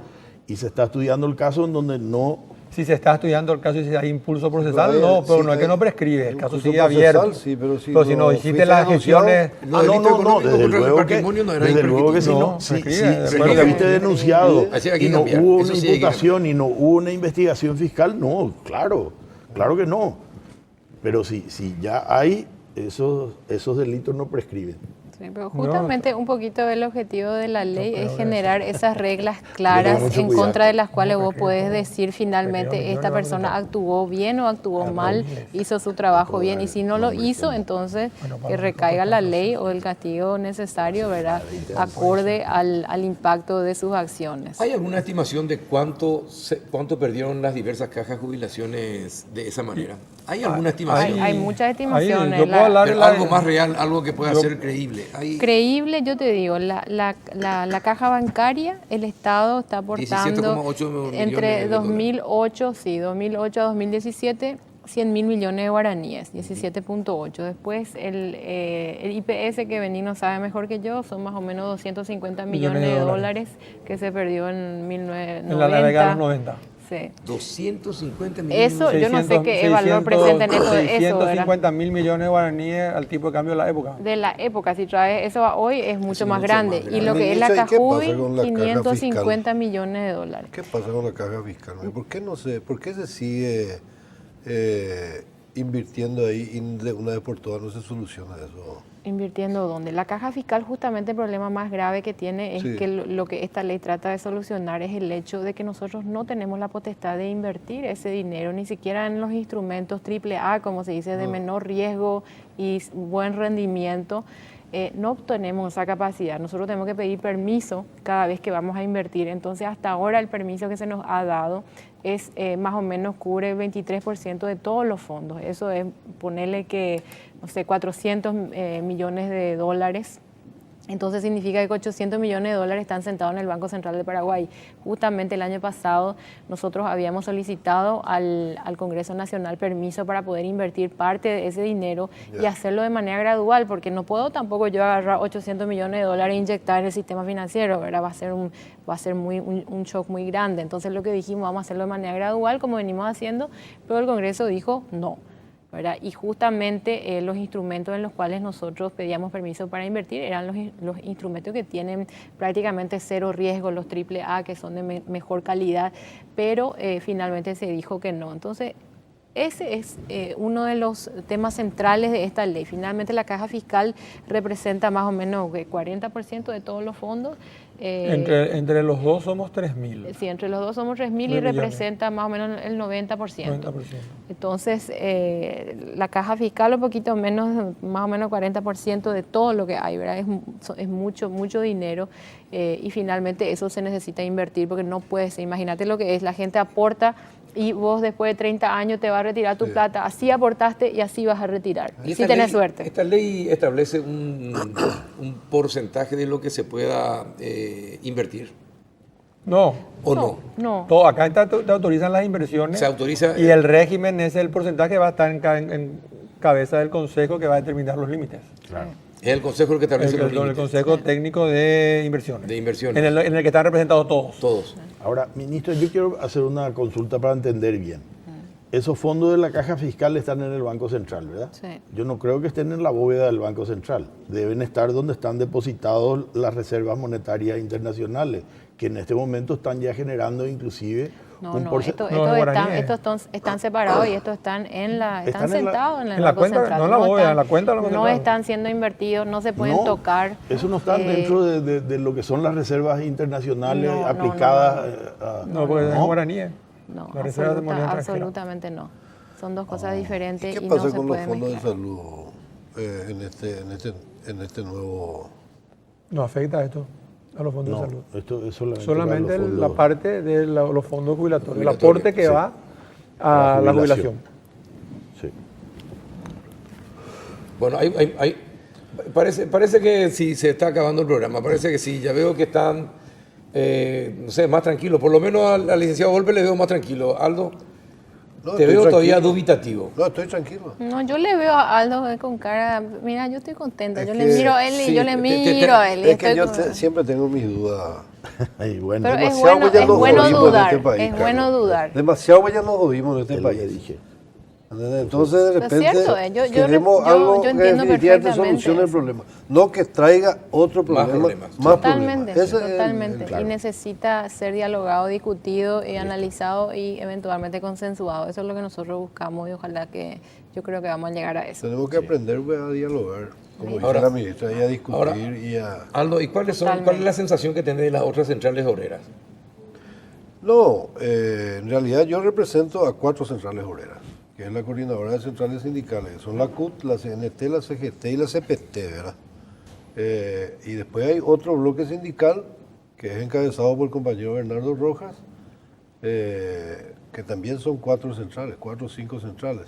se está estudiando el caso en donde no... Si se está estudiando el caso y si hay impulso procesal, Pero no, pero sí no es que hay no prescribe, el caso impulso sigue procesal, abierto. sí, pero si si no no hiciste fuiste las denunciado, gestiones, Los delitos económicos desde contra el luego que, patrimonio no eran desde luego que si imprescriptibles. no, No, si prescribe, de acuerdo. fuiste denunciado Así hay que y no cambiar, hubo eso una sí hay que imputación y no hubo una investigación fiscal, no, claro que no. Pero si ya hay, esos delitos no prescriben. Sí, pero justamente un poquito el objetivo de la ley creo es que generar esas reglas claras mucho en cuidado. contra de las cuales vos prescribe podés todo. decir finalmente Prescribe esta millones, persona millones. actuó bien o actuó mal, hizo su trabajo bien y si no lo hizo, entonces que recaiga la ley o el castigo necesario, ¿verdad? Acorde al impacto de sus acciones. ¿Hay alguna estimación de cuánto perdieron las diversas cajas de jubilaciones de esa manera? ¿Hay alguna estimación? Hay muchas estimaciones. yo puedo hablar- Pero algo más real, algo que pueda ser creíble. Creíble, yo te digo, la caja bancaria, el Estado está aportando 17,8 millones entre de dólares. 2008 a 2017, 100 mil millones de guaraníes, 17.8. Después el IPS, que Benigno sabe mejor que yo, son más o menos 250 millones de dólares que se perdió en 1990. en la década de los 90. Sí. 250 millones. Eso, yo no sé qué valor presenten eso de eso, ¿verdad? 650 mil millones de guaraníes al tipo de cambio de la época. De la época, si traes eso a hoy es mucho más grande. Y lo que es la Ministra, ¿y qué pasa Cajubi, con la caja 550 millones de dólares. ¿Qué pasa con la caja fiscal? ¿Por qué se sigue invirtiendo ahí y de una vez por todas no se soluciona eso? ¿Invirtiendo dónde? La caja fiscal, justamente el problema más grave que tiene es Sí. que lo que esta ley trata de solucionar es el hecho de que nosotros no tenemos la potestad de invertir ese dinero, ni siquiera en los instrumentos AAA, como se dice, de menor riesgo y buen rendimiento. no tenemos esa capacidad. Nosotros tenemos que pedir permiso cada vez que vamos a invertir. Entonces, hasta ahora el permiso que se nos ha dado es más o menos cubre el 23% de todos los fondos. Eso es ponerle que, no sé, 400 millones de dólares. Entonces significa que 800 millones de dólares están sentados en el Banco Central de Paraguay. Justamente el año pasado nosotros habíamos solicitado al Congreso Nacional permiso para poder invertir parte de ese dinero y hacerlo de manera gradual, porque no puedo tampoco yo agarrar 800 millones de dólares e inyectar en el sistema financiero, ¿verdad? Va a ser un shock muy grande. Entonces lo que dijimos, vamos a hacerlo de manera gradual, como venimos haciendo, pero el Congreso dijo no, ¿verdad? Y justamente los instrumentos en los cuales nosotros pedíamos permiso para invertir eran los instrumentos que tienen prácticamente cero riesgo, los AAA, que son de mejor calidad, pero finalmente se dijo que no. Entonces, ese es uno de los temas centrales de esta ley. Finalmente, la caja fiscal representa más o menos el 40% de todos los fondos. Entre los dos somos 3.000. Sí, entre los dos somos 3.000 y representa más o menos el 90%. Entonces, la caja fiscal, un poquito menos, más o menos 40% de todo lo que hay, ¿verdad? Es mucho dinero y finalmente eso se necesita invertir porque no puedes, imagínate lo que es, la gente aporta y vos después de 30 años te vas a retirar tu plata, así aportaste y así vas a retirar, si tenés suerte. Esta ley establece un porcentaje de lo que se pueda invertir. No. ¿O no? No. Todo, acá te autorizan las inversiones. Se autoriza. Y el régimen es el porcentaje que va a estar en cabeza del Consejo que va a determinar los límites. Claro. Es el Consejo el que establece los límites. El Consejo Técnico de Inversiones. De Inversiones. En el que están representados todos. Todos. Ahora, ministro, yo quiero hacer una consulta para entender bien. Esos fondos de la caja fiscal están en el Banco Central, ¿verdad? Sí. Yo no creo que estén en la bóveda del Banco Central. Deben estar donde están depositados las reservas monetarias internacionales, que en este momento están ya generando inclusive un porcentaje. Estos están separados y estos están sentados en el la Banco cuenta, Central. No en la bóveda, en la cuenta. No están siendo invertidos, no se pueden tocar. Eso no está dentro de lo que son las reservas internacionales aplicadas. No, porque es guaraníes. No, la reserva de moneda absolutamente no. Son dos cosas diferentes. ¿Y qué y pasa no se con los pueden fondos mezclar. de salud en este nuevo? No afecta esto a los fondos de salud. Esto es solamente la parte de los fondos jubilatorios, el aporte que va a la jubilación. Sí. Bueno, parece que sí se está acabando el programa, parece que sí, ya veo que están, no sé, más tranquilos, por lo menos al licenciado Volpe le veo más tranquilo. Aldo, No, te veo todavía dubitativo. No, estoy tranquilo. No, yo le veo a Aldo con cara, mira, yo estoy contenta, Es yo que- le miro a él y sí, yo le miro a él. Es que yo siempre tengo mis dudas. Ay, bueno, Pero es Demasiado bueno, ya nos bueno jodimos en dudar, este país, es bueno Carlos. dudar. Demasiado ya nos jodimos en este es lo que país. dije. ¿Entendés? Entonces, de Es repente, cierto, yo queremos yo algo que entiendo definitivamente perfectamente solucione el eso. problema. No que traiga otro problema, problemas. más Totalmente, problemas. Ese es totalmente. claro. Y necesita ser dialogado, discutido y analizado y eventualmente consensuado. Eso es lo que nosotros buscamos y ojalá que yo creo que vamos a llegar a eso. Tenemos que aprender a dialogar, como dice Ahora- la ministra, y a discutir ahora- y a... Aldo, ¿y cuál es la sensación que tenés de las otras centrales obreras? No, en realidad yo represento a 4 centrales obreras, que es la coordinadora de centrales sindicales, que son la CUT, la CNT, la CGT y la CPT, ¿verdad? Y después hay otro bloque sindical, que es encabezado por el compañero Bernardo Rojas, que también son 4 centrales, 4 o 5 centrales.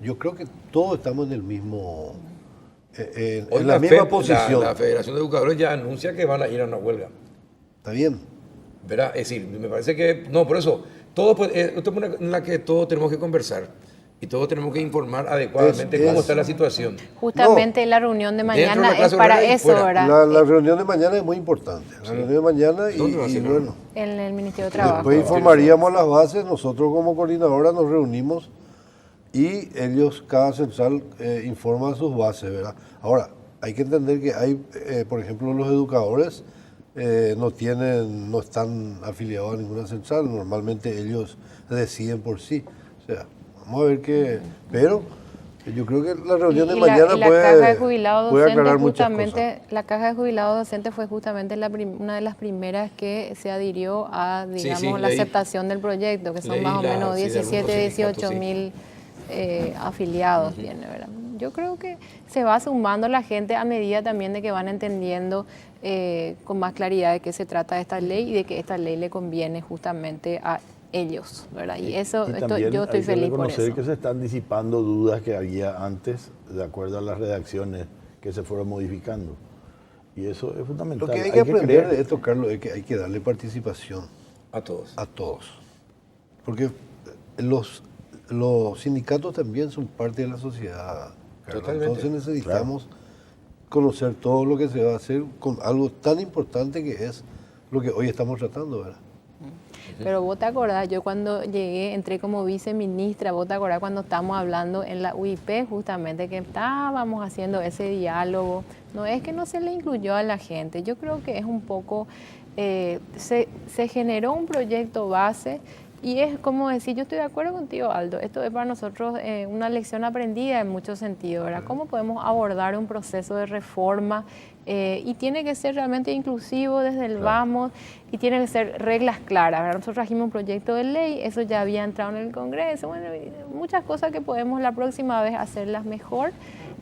Yo creo que todos estamos en el mismo, Hoy en la misma FED, posición. La Federación de Educadores ya anuncia que van a ir a una huelga. ¿Está bien? ¿Verdad? Es decir, me parece que, no, por eso, todo, esto es una en la que todos tenemos que conversar y todos tenemos que informar adecuadamente cómo está la situación. Justamente la reunión de Dentro de mañana la clase es para obrera y eso, fuera. ¿verdad? La reunión de mañana es muy importante. La reunión de mañana ¿Dónde va a y ser? bueno, En el Ministerio de Trabajo. después informaríamos las bases, nosotros como coordinadora nos reunimos y ellos, cada central, informa sus bases, ¿verdad? Ahora, hay que entender que hay, por ejemplo, los educadores no están afiliados a ninguna central, normalmente ellos deciden por sí. O sea, vamos a ver qué, pero yo creo que la reunión de mañana la puede, caja de jubilados puede docentes aclarar muchas cosas. justamente, la caja de jubilados docentes fue justamente una de las primeras que se adhirió a, digamos, la leí. aceptación del proyecto, que son Leí más o menos sí, de 17, algunos sindicatos, 18 sí. mil afiliados, viene, ¿verdad? Yo creo que se va sumando la gente a medida también de que van entendiendo con más claridad de qué se trata esta ley y de que esta ley le conviene justamente a ellos, ¿verdad? Y eso, yo estoy feliz por eso. Que se están disipando dudas que había antes, de acuerdo a las redacciones que se fueron modificando. Y eso es fundamental. Lo que hay que aprender de esto, Carlos, es que hay que darle participación. A todos. A todos. Porque los sindicatos también son parte de la sociedad, Carlos. Totalmente. Entonces necesitamos conocer todo lo que se va a hacer con algo tan importante que es lo que hoy estamos tratando, ¿verdad? Pero vos te acordás, yo cuando llegué, entré como viceministra, vos te acordás cuando estábamos hablando en la UIP justamente que estábamos haciendo ese diálogo. No es que no se le incluyó a la gente, yo creo que es un poco, se generó un proyecto base y es como decir, yo estoy de acuerdo contigo, Aldo, esto es para nosotros una lección aprendida en muchos sentidos, ¿verdad? ¿Cómo podemos abordar un proceso de reforma? Y tiene que ser realmente inclusivo desde el vamos y tiene que ser reglas claras, ¿verdad? Nosotros trajimos un proyecto de ley, eso ya había entrado en el Congreso, bueno, muchas cosas que podemos la próxima vez hacerlas mejor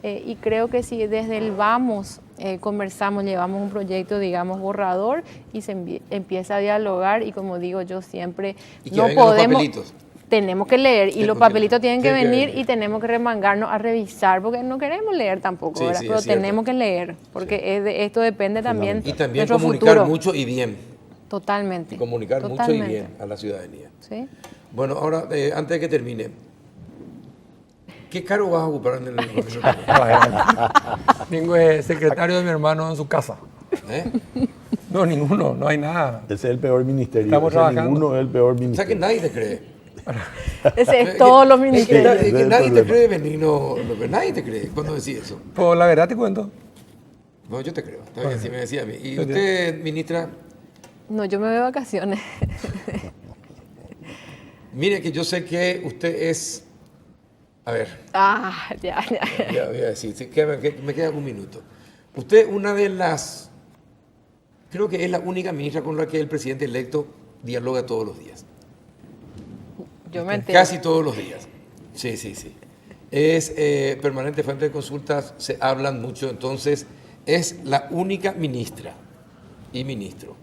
y creo que si desde el vamos conversamos, llevamos un proyecto, digamos, borrador y se empieza a dialogar y como digo yo siempre, y que no vengan podemos... los papelitos. Tenemos que leer y los papelitos tienen que venir venir y tenemos que remangarnos a revisar porque no queremos leer tampoco, Sí, ¿verdad? sí, Pero es cierto. tenemos que leer porque esto depende también Y también nuestro comunicar futuro. mucho y bien. Totalmente. Y comunicar mucho y Totalmente. bien a la ciudadanía. ¿Sí? Bueno, ahora, antes de que termine, ¿qué cargo vas a ocupar en el gobierno? Tengo secretario de mi hermano en su casa. ¿Eh? No, ninguno, no hay nada. Ese es el peor ministerio. Estamos trabajando. Ninguno es el peor O sea que ministerio. nadie te cree. Ese es todos los Es que, ministerios. es que Ese es el nadie te problema. cree, Benigno López. Nadie te cree cuando decís eso. Pues la verdad te cuento. No, yo te creo. Está bien, si me decía a mí. ¿Y usted, ministra? No, yo me voy de vacaciones. Mire que yo sé que usted es... A ver, Ya. ya voy a decir, sí, que me queda un minuto. Usted una de las... Creo que es la única ministra con la que el presidente electo dialoga todos los días. Yo me entero. Casi todos los días. Sí. Es permanente fuente de consultas, se hablan mucho, entonces es la única ministra y ministro.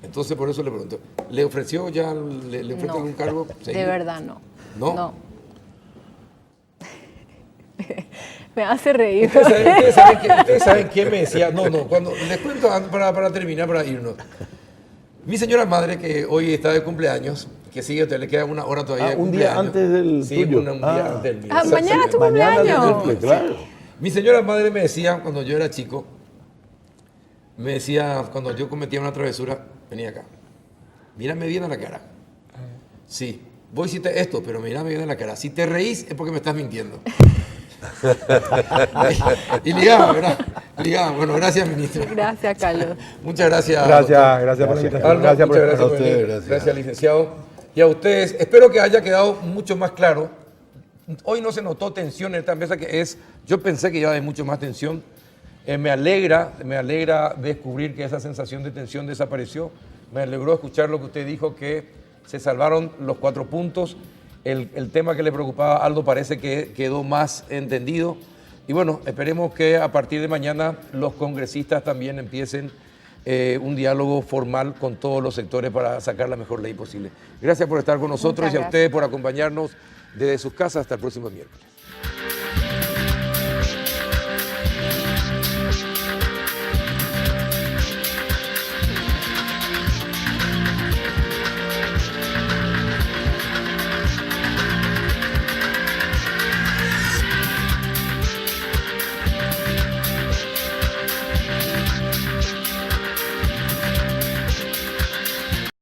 Entonces por eso le pregunto, ¿le ofreció ya, le ofreció No, algún cargo? de verdad no. ¿No? No. Me hace reír. Ustedes saben quién me decía, cuando les cuento para terminar, para irnos. Mi señora madre, que hoy está de cumpleaños, que sigue, le queda una hora todavía de un día cumpleaños. antes del sí, tuyo. un día antes del mío. Mañana es tu Mañana cumpleaños. cumple, claro. Mi señora madre me decía, cuando yo era chico, me decía, cuando yo cometía una travesura, venía acá, mírame bien a la cara. Sí, vos hiciste esto, pero mírame bien a la cara. Si te reís es porque me estás mintiendo. Y ligaba, ¿verdad? Ligaba. Bueno, gracias, ministro. Gracias, Carlos. Muchas gracias. Gracias por la invitación. Aldo, Gracias por muchas gracias, a ustedes, venir. gracias. Gracias, licenciado. Y a ustedes, espero que haya quedado mucho más claro. Hoy no se notó tensión en esta mesa, que es, yo pensé que iba a haber mucho más tensión. Me alegra descubrir que esa sensación de tensión desapareció. Me alegró escuchar lo que usted dijo, que se salvaron los 4 puntos. El tema que le preocupaba a Aldo parece que quedó más entendido. Y bueno, esperemos que a partir de mañana los congresistas también empiecen un diálogo formal con todos los sectores para sacar la mejor ley posible. Gracias por estar con nosotros y a ustedes por acompañarnos desde sus casas. Hasta el próximo miércoles.